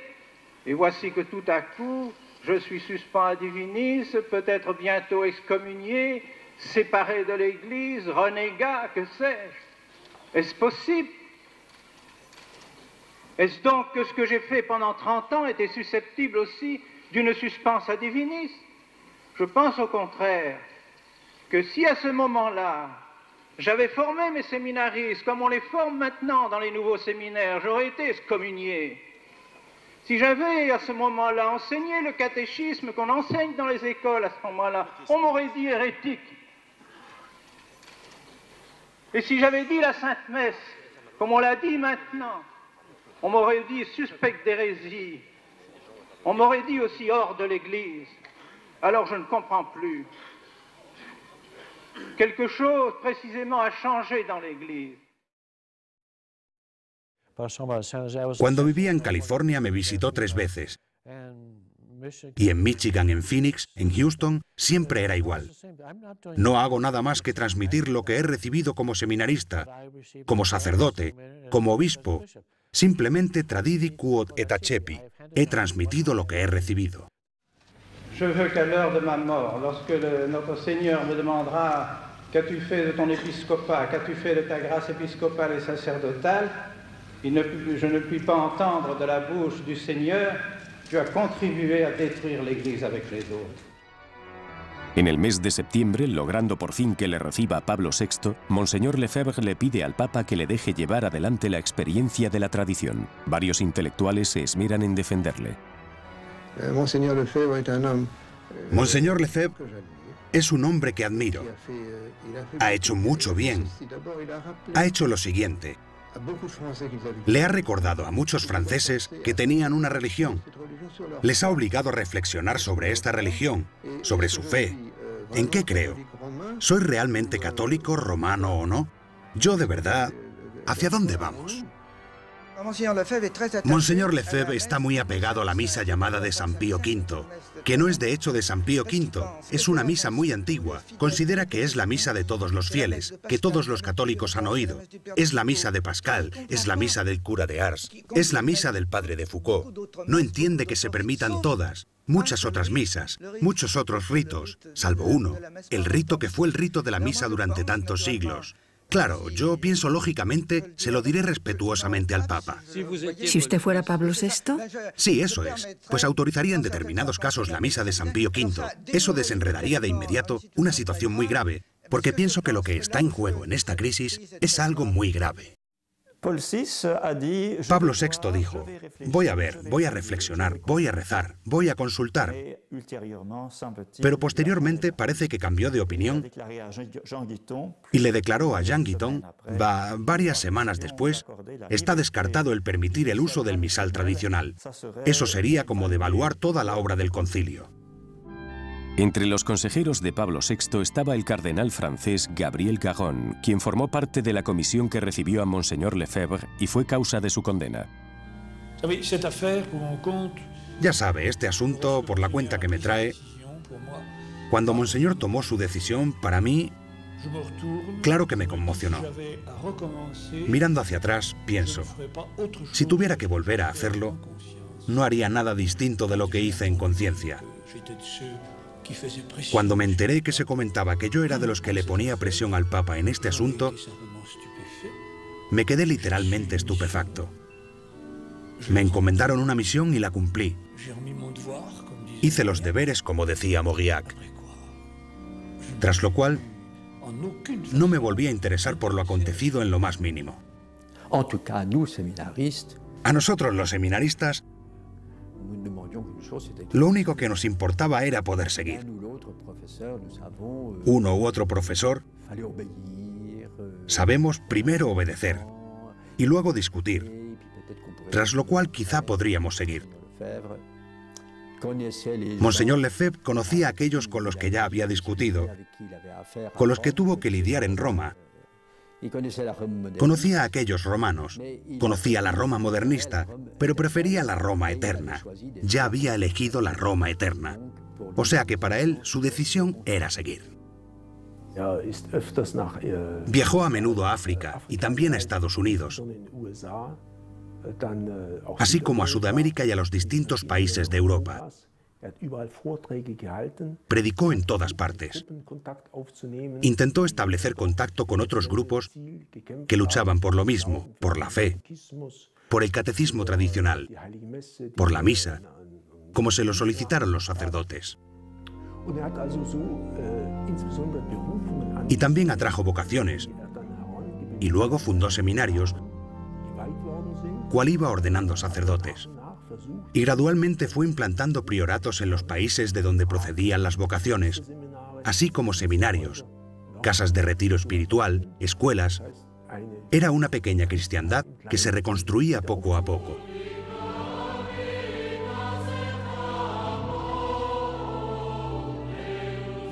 et voici que tout à coup, je suis suspens à divinis, peut-être bientôt excommunié, séparé de l'Église, renégat, que sais-je? Est-ce possible? Est-ce donc que ce que j'ai fait pendant 30 ans était susceptible aussi d'une suspense à divinis? Je pense au contraire que si à ce moment-là, j'avais formé mes séminaristes comme on les forme maintenant dans les nouveaux séminaires, j'aurais été excommunié. Si j'avais à ce moment-là enseigné le catéchisme qu'on enseigne dans les écoles à ce moment-là, on m'aurait dit hérétique. Et si j'avais dit la Sainte Messe, comme on l'a dit maintenant, on m'aurait dit suspect d'hérésie. On m'aurait dit aussi hors de l'Église. Alors je ne comprends plus. Quelque chose précisément a changé dans l'Église. Cuando vivía en California me visitó 3 veces. Y en Michigan, en Phoenix, en Houston, siempre era igual. No hago nada más que transmitir lo que he recibido como seminarista, como sacerdote, como obispo. Simplemente tradidi quod et accepi. He transmitido lo que he recibido. Je veux qu'à l'heure de ma mort, lorsque notre Seigneur me demandera qu'as-tu fait de ton épiscopat, qu'as-tu fait de ta grâce épiscopale et sacerdotale, je ne puis pas entendre de la bouche du Seigneur: tu as contribué a détruire l'Église avec les autres. En el mes de septiembre, logrando por fin que le reciba Pablo VI, Monseñor Lefebvre le pide al Papa que le deje llevar adelante la experiencia de la tradición. Varios intelectuales se esmeran en defenderle. Monseñor Lefebvre es un hombre que admiro. Ha hecho mucho bien. Ha hecho lo siguiente. Le ha recordado a muchos franceses que tenían una religión. Les ha obligado a reflexionar sobre esta religión, sobre su fe. ¿En qué creo? ¿Soy realmente católico, romano o no? Yo de verdad, ¿hacia dónde vamos? Monseñor Lefebvre está muy apegado a la misa llamada de San Pío V, que no es de hecho de San Pío V, es una misa muy antigua. Considera que es la misa de todos los fieles, que todos los católicos han oído. Es la misa de Pascal, es la misa del cura de Ars, es la misa del padre de Foucault. No entiende que se permitan todas, muchas otras misas, muchos otros ritos, salvo uno, el rito que fue el rito de la misa durante tantos siglos. Claro, yo pienso lógicamente, se lo diré respetuosamente al Papa. Si usted fuera Pablo VI... Sí, eso es. Pues autorizaría en determinados casos la misa de San Pío V. Eso desenredaría de inmediato una situación muy grave, porque pienso que lo que está en juego en esta crisis es algo muy grave. Pablo VI dijo: voy a ver, voy a reflexionar, voy a rezar, voy a consultar. Pero posteriormente parece que cambió de opinión y le declaró a Jean Guiton, varias semanas después, está descartado el permitir el uso del misal tradicional. Eso sería como devaluar toda la obra del concilio. Entre los consejeros de Pablo VI estaba el cardenal francés Gabriel Caron, quien formó parte de la comisión que recibió a Monseñor Lefebvre y fue causa de su condena. Ya sabe, este asunto, por la cuenta que me trae, cuando Monseñor tomó su decisión, para mí, claro que me conmocionó. Mirando hacia atrás, pienso, si tuviera que volver a hacerlo, no haría nada distinto de lo que hice en conciencia. Cuando me enteré que se comentaba que yo era de los que le ponía presión al Papa en este asunto, me quedé literalmente estupefacto. Me encomendaron una misión y la cumplí. Hice los deberes, como decía Mauriac. Tras lo cual, no me volví a interesar por lo acontecido en lo más mínimo. A nosotros, los seminaristas, lo único que nos importaba era poder seguir. Uno u otro profesor, sabemos primero obedecer, y luego discutir, tras lo cual quizá podríamos seguir. Monseñor Lefebvre conocía a aquellos con los que ya había discutido, con los que tuvo que lidiar en Roma. Conocía a aquellos romanos, conocía la Roma modernista, pero prefería la Roma eterna. Ya había elegido la Roma eterna. O sea que para él su decisión era seguir. Viajó a menudo a África y también a Estados Unidos, así como a Sudamérica y a los distintos países de Europa. Predicó en todas partes. Intentó establecer contacto con otros grupos que luchaban por lo mismo, por la fe, por el catecismo tradicional, por la misa, como se lo solicitaron los sacerdotes. Y también atrajo vocaciones, y luego fundó seminarios, cual iba ordenando sacerdotes. Y gradualmente fue implantando prioratos en los países de donde procedían las vocaciones, así como seminarios, casas de retiro espiritual, escuelas. Era una pequeña cristiandad que se reconstruía poco a poco.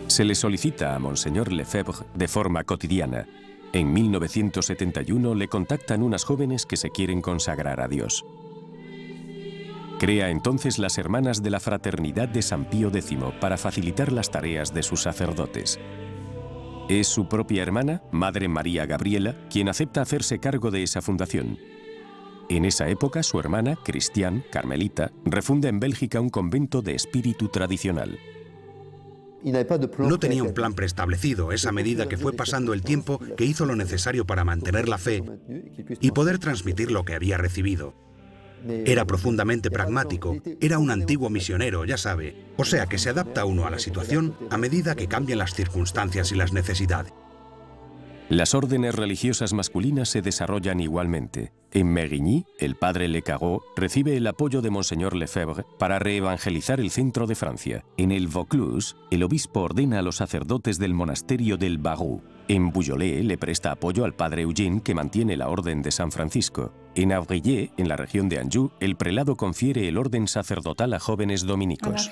Se le solicita a Monseñor Lefebvre de forma cotidiana. En 1971 le contactan unas jóvenes que se quieren consagrar a Dios. Crea entonces las Hermanas de la Fraternidad de San Pío X para facilitar las tareas de sus sacerdotes. Es su propia hermana, Madre María Gabriela, quien acepta hacerse cargo de esa fundación. En esa época, su hermana, Cristián, carmelita, refunda en Bélgica un convento de espíritu tradicional. No tenía un plan preestablecido, es a medida que fue pasando el tiempo que hizo lo necesario para mantener la fe y poder transmitir lo que había recibido. Era profundamente pragmático, era un antiguo misionero, ya sabe, o sea que se adapta uno a la situación a medida que cambian las circunstancias y las necesidades. Las órdenes religiosas masculinas se desarrollan igualmente. En Mérigny, el padre Le Caron recibe el apoyo de Monseñor Lefebvre para reevangelizar el centro de Francia. En el Vaucluse, el obispo ordena a los sacerdotes del monasterio del Barroux. En Bouillolet le presta apoyo al padre Eugène, que mantiene la orden de San Francisco. En Avrillé, en la región de Anjou, el prelado confiere el orden sacerdotal a jóvenes dominicos.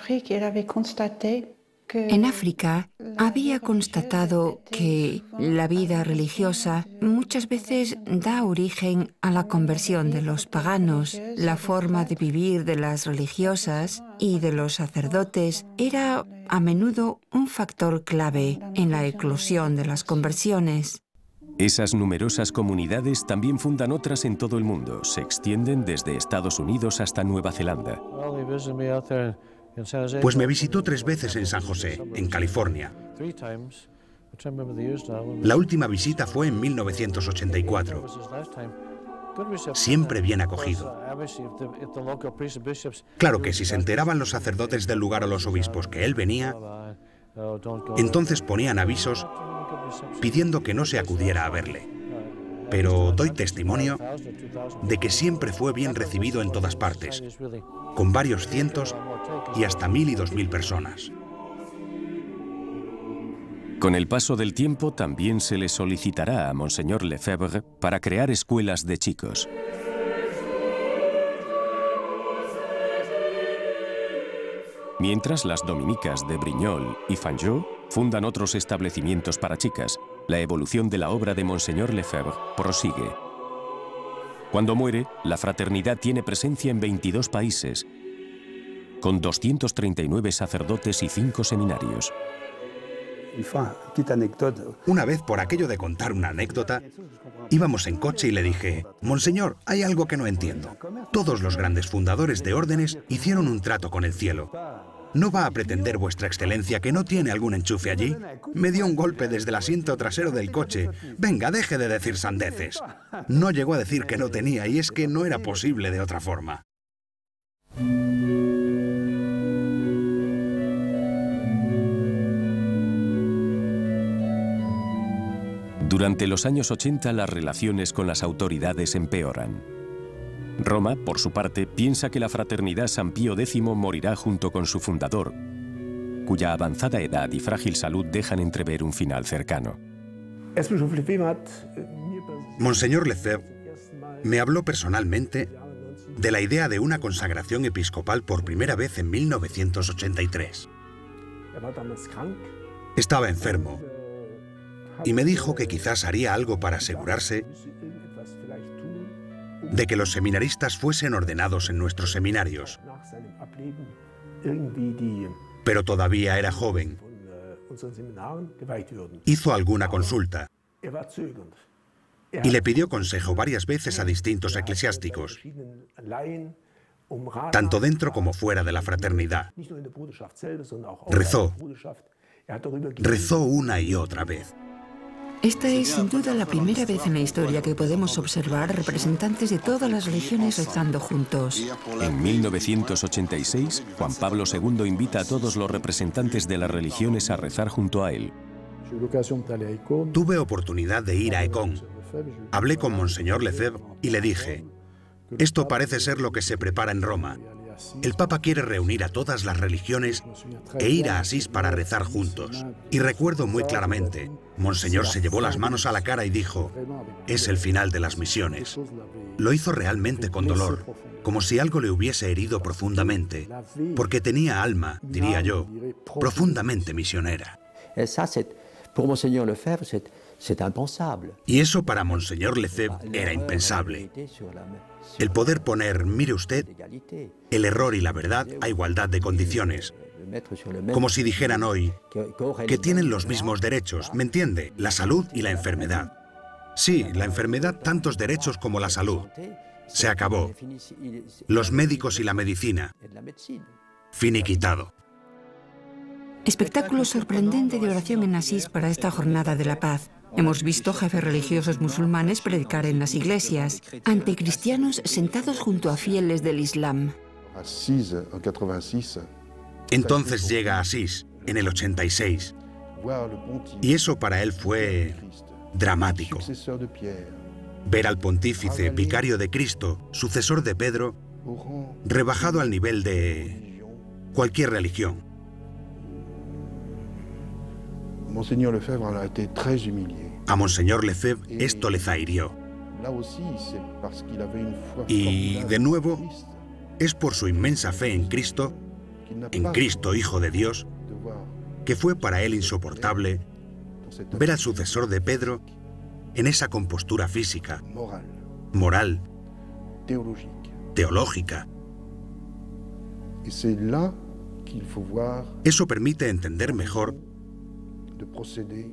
En África había constatado que la vida religiosa muchas veces da origen a la conversión de los paganos. La forma de vivir de las religiosas y de los sacerdotes era a menudo un factor clave en la eclosión de las conversiones. Esas numerosas comunidades también fundan otras en todo el mundo. Se extienden desde Estados Unidos hasta Nueva Zelanda. Pues me visitó 3 veces en San José, en California. La última visita fue en 1984. Siempre bien acogido. Claro que si se enteraban los sacerdotes del lugar o los obispos que él venía, entonces ponían avisos pidiendo que no se acudiera a verle. Pero doy testimonio de que siempre fue bien recibido en todas partes, con varios cientos y hasta 1000 y 2000 personas. Con el paso del tiempo también se le solicitará a Monseñor Lefebvre para crear escuelas de chicos. Mientras, las dominicas de Brignoles y Fanjeaux fundan otros establecimientos para chicas. La evolución de la obra de Monseñor Lefebvre prosigue. Cuando muere, la fraternidad tiene presencia en 22 países, con 239 sacerdotes y 5 seminarios. Una vez, por aquello de contar una anécdota, íbamos en coche y le dije: Monseñor, hay algo que no entiendo. Todos los grandes fundadores de órdenes hicieron un trato con el cielo. ¿No va a pretender vuestra excelencia que no tiene algún enchufe allí? Me dio un golpe desde el asiento trasero del coche. Venga, deje de decir sandeces. No llegó a decir que no tenía, y es que no era posible de otra forma. Durante los años 80 las relaciones con las autoridades empeoran. Roma, por su parte, piensa que la fraternidad San Pío X morirá junto con su fundador, cuya avanzada edad y frágil salud dejan entrever un final cercano. Monseñor Lefebvre me habló personalmente de la idea de una consagración episcopal por primera vez en 1983. Estaba enfermo y me dijo que quizás haría algo para asegurarse de que los seminaristas fuesen ordenados en nuestros seminarios. Pero todavía era joven. Hizo alguna consulta y le pidió consejo varias veces a distintos eclesiásticos, tanto dentro como fuera de la fraternidad. Rezó una y otra vez. Esta es sin duda la primera vez en la historia que podemos observar representantes de todas las religiones rezando juntos. En 1986, Juan Pablo II invita a todos los representantes de las religiones a rezar junto a él. Tuve oportunidad de ir a Ecón. Hablé con Monseñor Lefebvre y le dije: esto parece ser lo que se prepara en Roma. El Papa quiere reunir a todas las religiones e ir a Asís para rezar juntos. Y recuerdo muy claramente, Monseñor se llevó las manos a la cara y dijo: es el final de las misiones. Lo hizo realmente con dolor, como si algo le hubiese herido profundamente, porque tenía alma, diría yo, profundamente misionera. Y eso para Monseñor Lefebvre era impensable. El poder poner, mire usted, el error y la verdad a igualdad de condiciones. Como si dijeran hoy que tienen los mismos derechos, ¿me entiende? La salud y la enfermedad. Sí, la enfermedad tantos derechos como la salud. Se acabó. Los médicos y la medicina. Finiquitado. Espectáculo sorprendente de oración en Asís para esta jornada de la paz. Hemos visto jefes religiosos musulmanes predicar en las iglesias, ante cristianos sentados junto a fieles del Islam. Entonces llega a Asís, en el 86, y eso para él fue dramático. Ver al pontífice, vicario de Cristo, sucesor de Pedro, rebajado al nivel de cualquier religión. A Monseñor Lefebvre esto le zahirió. Y, de nuevo, es por su inmensa fe en Cristo, Hijo de Dios, que fue para él insoportable ver al sucesor de Pedro en esa compostura física, moral, teológica. Eso permite entender mejor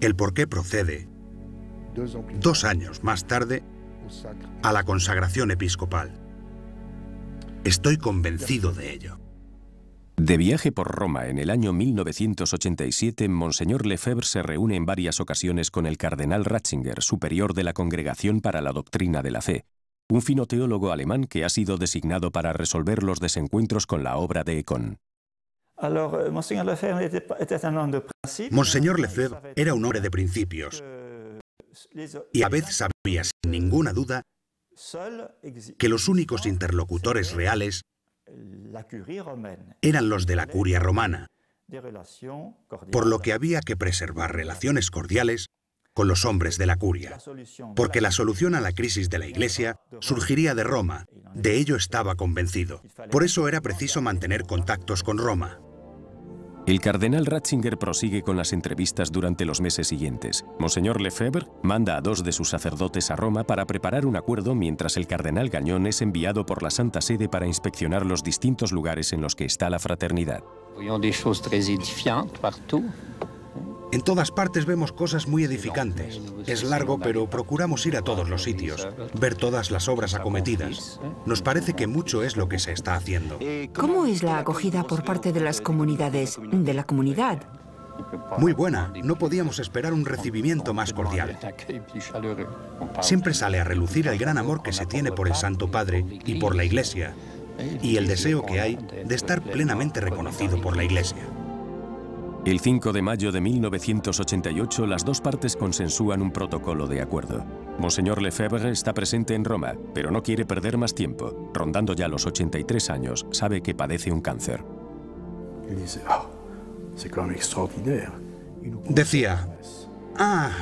el por qué procede, 2 años más tarde, a la consagración episcopal. Estoy convencido de ello. De viaje por Roma en el año 1987, Monseñor Lefebvre se reúne en varias ocasiones con el cardenal Ratzinger, superior de la Congregación para la Doctrina de la Fe, un fino teólogo alemán que ha sido designado para resolver los desencuentros con la obra de Ecón. Monseñor Lefebvre era un hombre de principios y a veces sabía sin ninguna duda que los únicos interlocutores reales eran los de la curia romana, por lo que había que preservar relaciones cordiales con los hombres de la curia, porque la solución a la crisis de la Iglesia surgiría de Roma. De ello estaba convencido. Por eso era preciso mantener contactos con Roma. El cardenal Ratzinger prosigue con las entrevistas durante los meses siguientes. Monseñor Lefebvre manda a 2 de sus sacerdotes a Roma para preparar un acuerdo, mientras el cardenal Gagnon es enviado por la Santa Sede para inspeccionar los distintos lugares en los que está la fraternidad. En todas partes vemos cosas muy edificantes. Es largo, pero procuramos ir a todos los sitios, ver todas las obras acometidas. Nos parece que mucho es lo que se está haciendo. ¿Cómo es la acogida por parte de las comunidades, de la comunidad? Muy buena. No podíamos esperar un recibimiento más cordial. Siempre sale a relucir el gran amor que se tiene por el Santo Padre y por la Iglesia, y el deseo que hay de estar plenamente reconocido por la Iglesia. El 5 de mayo de 1988, las 2 partes consensúan un protocolo de acuerdo. Monseñor Lefebvre está presente en Roma, pero no quiere perder más tiempo. Rondando ya los 83 años, sabe que padece un cáncer. Decía: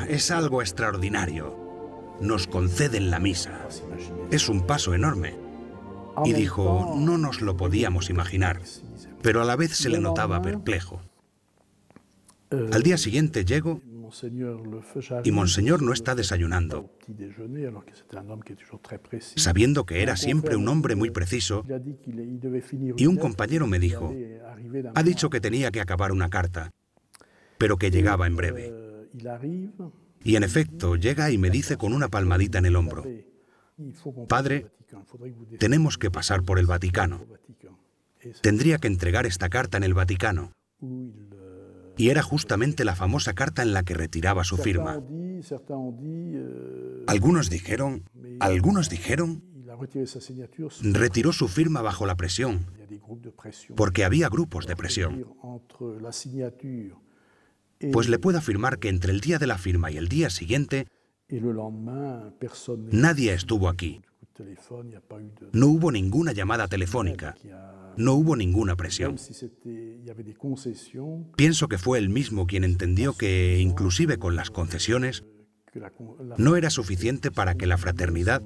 es algo extraordinario. nos conceden la misa. Es un paso enorme. Y dijo, no nos lo podíamos imaginar, pero a la vez se le notaba perplejo. Al día siguiente llego y Monseñor no está desayunando. Sabiendo que era siempre un hombre muy preciso, y un compañero me dijo, ha dicho que tenía que acabar una carta, pero que llegaba en breve. Y en efecto, llega y me dice con una palmadita en el hombro, Padre, tenemos que pasar por el Vaticano. Tendría que entregar esta carta en el Vaticano. Y era justamente la famosa carta en la que retiraba su firma. Algunos dijeron, retiró su firma bajo la presión, porque había grupos de presión. Pues le puedo afirmar que entre el día de la firma y el día siguiente, nadie estuvo aquí. No hubo ninguna llamada telefónica. No hubo ninguna presión. Pienso que fue él mismo quien entendió que, inclusive con las concesiones, no era suficiente para que la fraternidad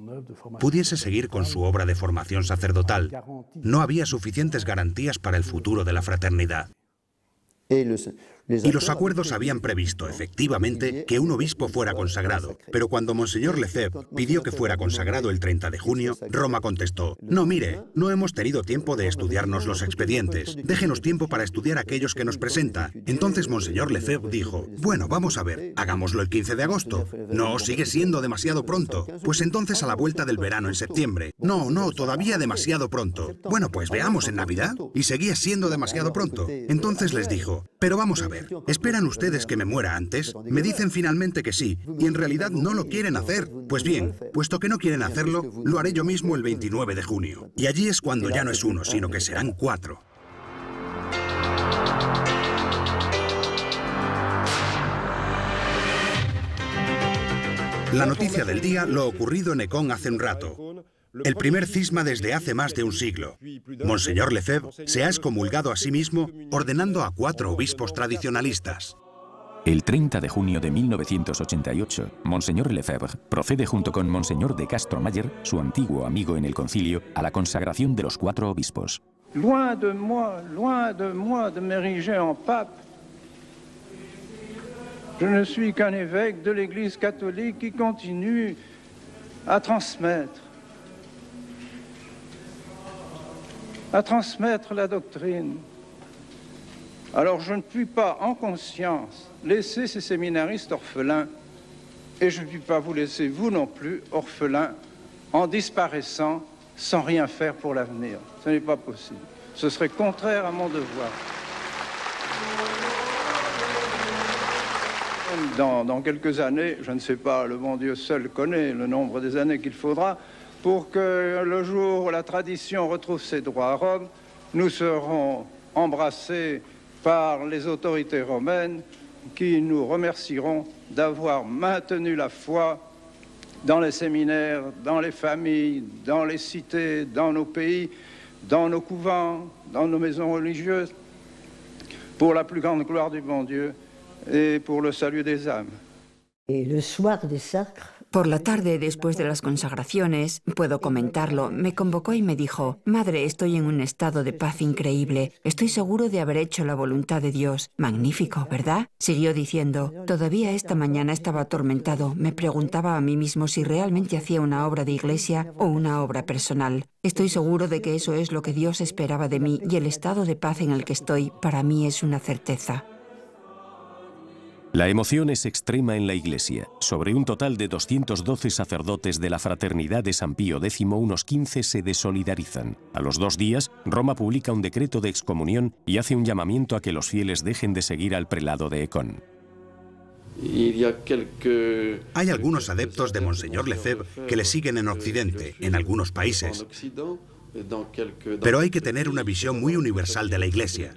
pudiese seguir con su obra de formación sacerdotal. No había suficientes garantías para el futuro de la fraternidad. Y los acuerdos habían previsto, efectivamente, que un obispo fuera consagrado. Pero cuando Monseñor Lefebvre pidió que fuera consagrado el 30 de junio, Roma contestó, no, mire, no hemos tenido tiempo de estudiarnos los expedientes. Déjenos tiempo para estudiar aquellos que nos presenta. Entonces Monseñor Lefebvre dijo, bueno, vamos a ver, hagámoslo el 15 de agosto. No, sigue siendo demasiado pronto. Pues entonces a la vuelta del verano en septiembre. No, todavía demasiado pronto. Bueno, pues veamos en Navidad. Y seguía siendo demasiado pronto. Entonces les dijo, pero vamos a ver. ¿Esperan ustedes que me muera antes? Me dicen finalmente que sí, y en realidad no lo quieren hacer. Pues bien, puesto que no quieren hacerlo, lo haré yo mismo el 29 de junio. Y allí es cuando ya no es uno, sino que serán 4. La noticia del día, lo ocurrido en Ecón hace un rato. El primer cisma desde hace más de un siglo. Monseñor Lefebvre se ha excomulgado a sí mismo ordenando a 4 obispos tradicionalistas. El 30 de junio de 1988, Monseñor Lefebvre procede junto con Monseñor de Castro-Mayer, su antiguo amigo en el concilio, a la consagración de los 4 obispos. Loin de moi de m'ériger en pape. Je ne suis qu'un évêque de l'Église catholique qui continue à transmettre la doctrine. Alors je ne puis pas, en conscience, laisser ces séminaristes orphelins, et je ne puis pas vous laisser, vous non plus, orphelins, en disparaissant, sans rien faire pour l'avenir. Ce n'est pas possible. Ce serait contraire à mon devoir. Dans quelques années, je ne sais pas, le bon Dieu seul connaît le nombre des années qu'il faudra, pour que le jour où la tradition retrouve ses droits à Rome, nous serons embrassés par les autorités romaines qui nous remercieront d'avoir maintenu la foi dans les séminaires, dans les familles, dans les cités, dans nos pays, dans nos couvents, dans nos maisons religieuses, pour la plus grande gloire du bon Dieu et pour le salut des âmes. Et le soir des sacres, por la tarde, después de las consagraciones, puedo comentarlo, me convocó y me dijo, «Madre, estoy en un estado de paz increíble. Estoy seguro de haber hecho la voluntad de Dios. Magnífico, ¿verdad?». Siguió diciendo, «Todavía esta mañana estaba atormentado. Me preguntaba a mí mismo si realmente hacía una obra de iglesia o una obra personal. Estoy seguro de que eso es lo que Dios esperaba de mí y el estado de paz en el que estoy para mí es una certeza». La emoción es extrema en la Iglesia. Sobre un total de 212 sacerdotes de la Fraternidad de San Pío X, unos 15 se desolidarizan. A los 2 días, Roma publica un decreto de excomunión y hace un llamamiento a que los fieles dejen de seguir al prelado de Ecón. Hay algunos adeptos de Monseñor Lefebvre que le siguen en Occidente, en algunos países. Pero hay que tener una visión muy universal de la Iglesia.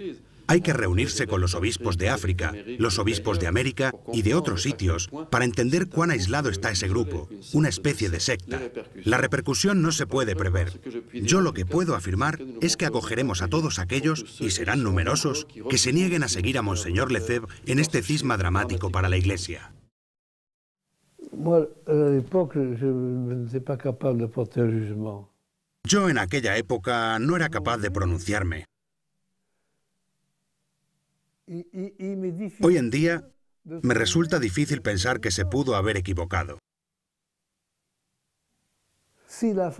Hay que reunirse con los obispos de África, los obispos de América y de otros sitios para entender cuán aislado está ese grupo, una especie de secta. La repercusión no se puede prever. Yo lo que puedo afirmar es que acogeremos a todos aquellos, y serán numerosos, que se nieguen a seguir a Monseñor Lefebvre en este cisma dramático para la Iglesia. Yo en aquella época no era capaz de pronunciarme. Hoy en día me resulta difícil pensar que se pudo haber equivocado. Si la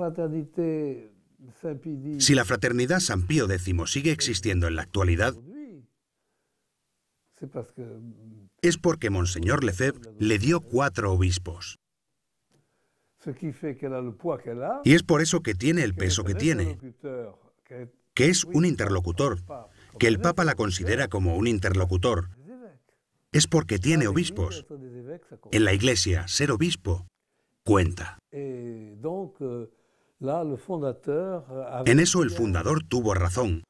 fraternidad San Pío X sigue existiendo en la actualidad, es porque Monseñor Lefebvre le dio 4 obispos. Y es por eso que tiene el peso que tiene, que es un interlocutor, que el Papa la considera como un interlocutor. Es porque tiene obispos. En la Iglesia, ser obispo cuenta. En eso el fundador tuvo razón.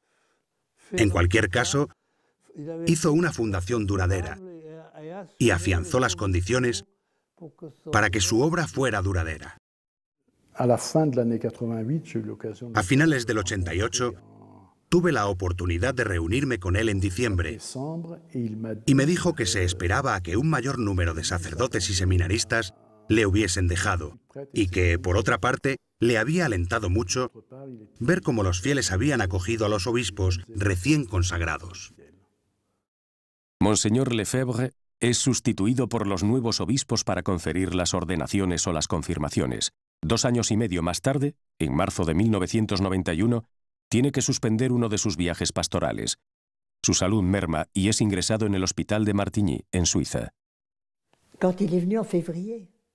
En cualquier caso, hizo una fundación duradera y afianzó las condiciones para que su obra fuera duradera. A finales del 88, tuve la oportunidad de reunirme con él en diciembre y me dijo que se esperaba a que un mayor número de sacerdotes y seminaristas le hubiesen dejado y que, por otra parte, le había alentado mucho ver cómo los fieles habían acogido a los obispos recién consagrados. Monseñor Lefebvre es sustituido por los nuevos obispos para conferir las ordenaciones o las confirmaciones. 2 años y medio más tarde, en marzo de 1991, tiene que suspender uno de sus viajes pastorales. Su salud merma y es ingresado en el hospital de Martigny, en Suiza.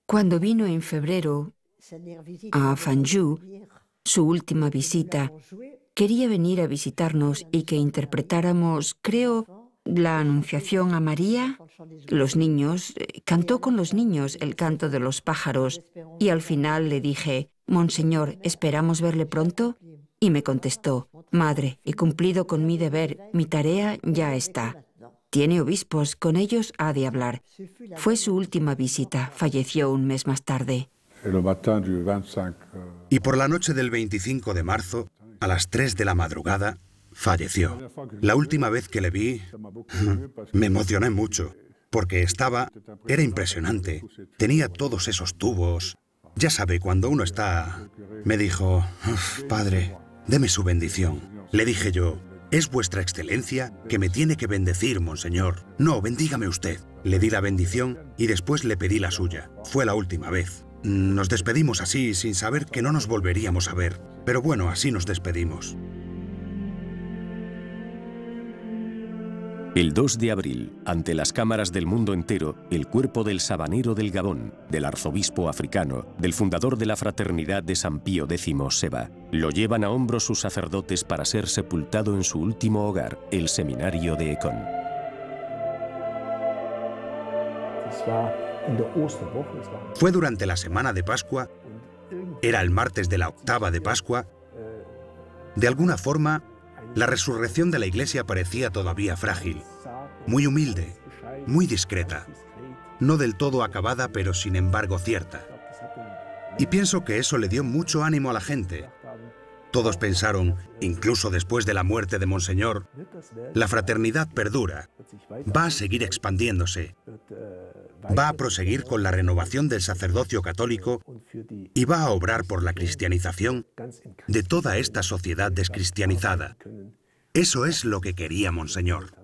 Cuando vino en febrero a Fanjou, su última visita, quería venir a visitarnos y que interpretáramos, creo, la Anunciación a María. Los niños, cantó con los niños el canto de los pájaros y al final le dije, «Monseñor, ¿esperamos verle pronto?» Y me contestó, «Madre, he cumplido con mi deber, mi tarea ya está. Tiene obispos, con ellos ha de hablar». Fue su última visita, falleció un mes más tarde. Y por la noche del 25 de marzo, a las 3 de la madrugada, falleció. La última vez que le vi, me emocioné mucho, porque era impresionante. Tenía todos esos tubos. Ya sabe, cuando uno está... Me dijo, «Padre, deme su bendición». Le dije yo, «Es vuestra excelencia que me tiene que bendecir, monseñor». «No, bendígame usted». Le di la bendición y después le pedí la suya. Fue la última vez. Nos despedimos así, sin saber que no nos volveríamos a ver. Pero bueno, así nos despedimos. El 2 de abril, ante las cámaras del mundo entero, el cuerpo del sabanero del Gabón, del arzobispo africano, del fundador de la Fraternidad de San Pío X se va. Lo llevan a hombros sus sacerdotes para ser sepultado en su último hogar, el seminario de Econ. Fue durante la semana de Pascua, era el martes de la octava de Pascua. De alguna forma, la resurrección de la Iglesia parecía todavía frágil, muy humilde, muy discreta, no del todo acabada, pero sin embargo cierta. Y pienso que eso le dio mucho ánimo a la gente. Todos pensaron, incluso después de la muerte de Monseñor, la fraternidad perdura, va a seguir expandiéndose, va a proseguir con la renovación del sacerdocio católico y va a obrar por la cristianización de toda esta sociedad descristianizada. Eso es lo que quería Monseñor.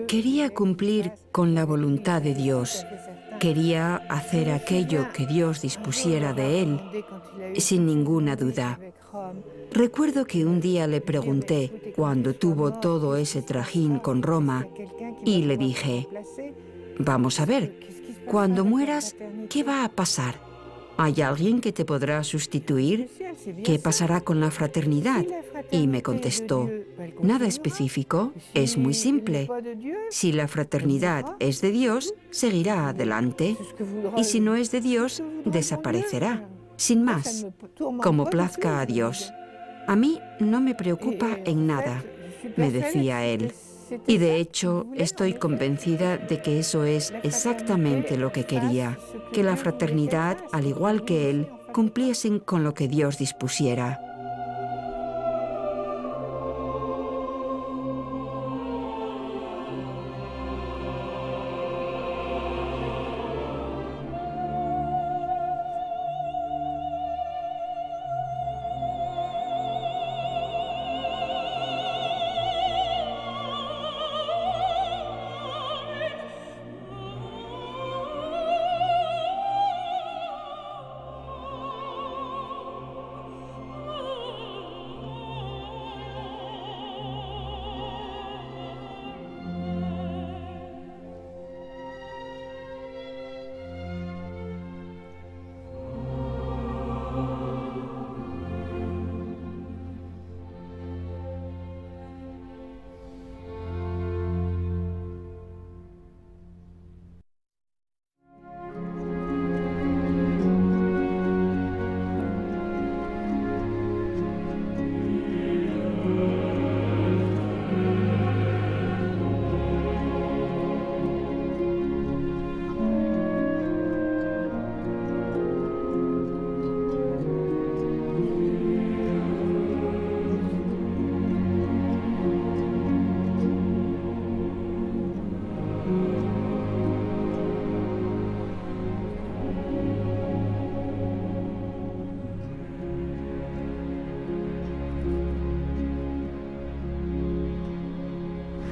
Quería cumplir con la voluntad de Dios. Quería hacer aquello que Dios dispusiera de él, sin ninguna duda. Recuerdo que un día le pregunté, cuando tuvo todo ese trajín con Roma, y le dije, «Vamos a ver, cuando mueras, ¿qué va a pasar? ¿Hay alguien que te podrá sustituir? ¿Qué pasará con la fraternidad?» Y me contestó, «Nada específico, es muy simple. Si la fraternidad es de Dios, seguirá adelante. Y si no es de Dios, desaparecerá. Sin más, como plazca a Dios. A mí no me preocupa en nada», me decía él. Y de hecho, estoy convencida de que eso es exactamente lo que quería, que la fraternidad, al igual que él, cumpliesen con lo que Dios dispusiera.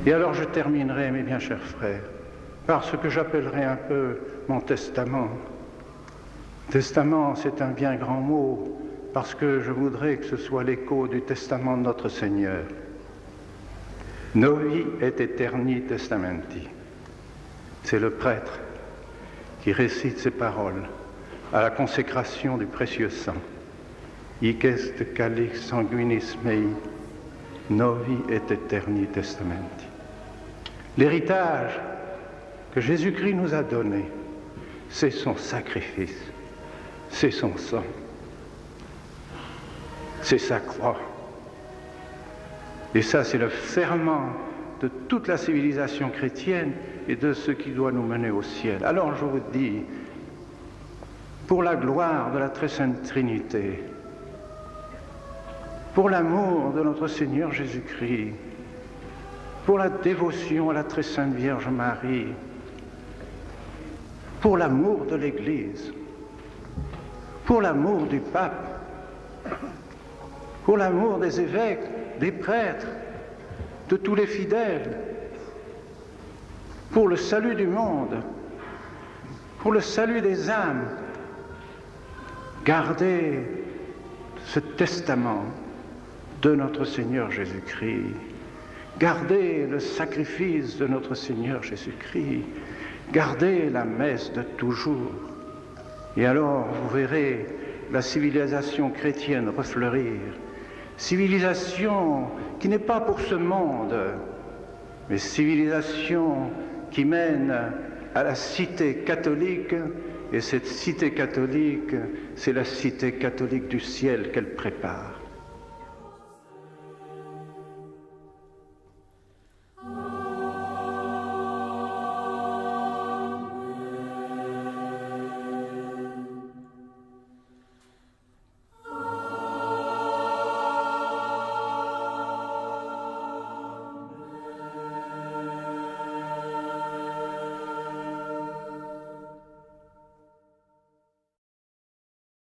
Et alors je terminerai, mes bien chers frères, par ce que j'appellerai un peu mon testament. Testament, c'est un bien grand mot, parce que je voudrais que ce soit l'écho du testament de notre Seigneur. Novi et aeterni testamenti. C'est le prêtre qui récite ces paroles à la consécration du précieux sang. Hic est calix sanguinis mei, novi et aeterni testamenti. L'héritage que Jésus-Christ nous a donné, c'est son sacrifice, c'est son sang, c'est sa croix. Et ça, c'est le ferment de toute la civilisation chrétienne et de ce qui doit nous mener au ciel. Alors je vous dis, pour la gloire de la très sainte Trinité, pour l'amour de notre Seigneur Jésus-Christ, pour la dévotion à la très sainte Vierge Marie, pour l'amour de l'Église, pour l'amour du pape, pour l'amour des évêques, des prêtres, de tous les fidèles, pour le salut du monde, pour le salut des âmes, gardez ce testament de notre Seigneur Jésus-Christ. Gardez le sacrifice de notre Seigneur Jésus-Christ. Gardez la messe de toujours. Et alors vous verrez la civilisation chrétienne refleurir. Civilisation qui n'est pas pour ce monde, mais civilisation qui mène à la cité catholique. Et cette cité catholique, c'est la cité catholique du ciel qu'elle prépare.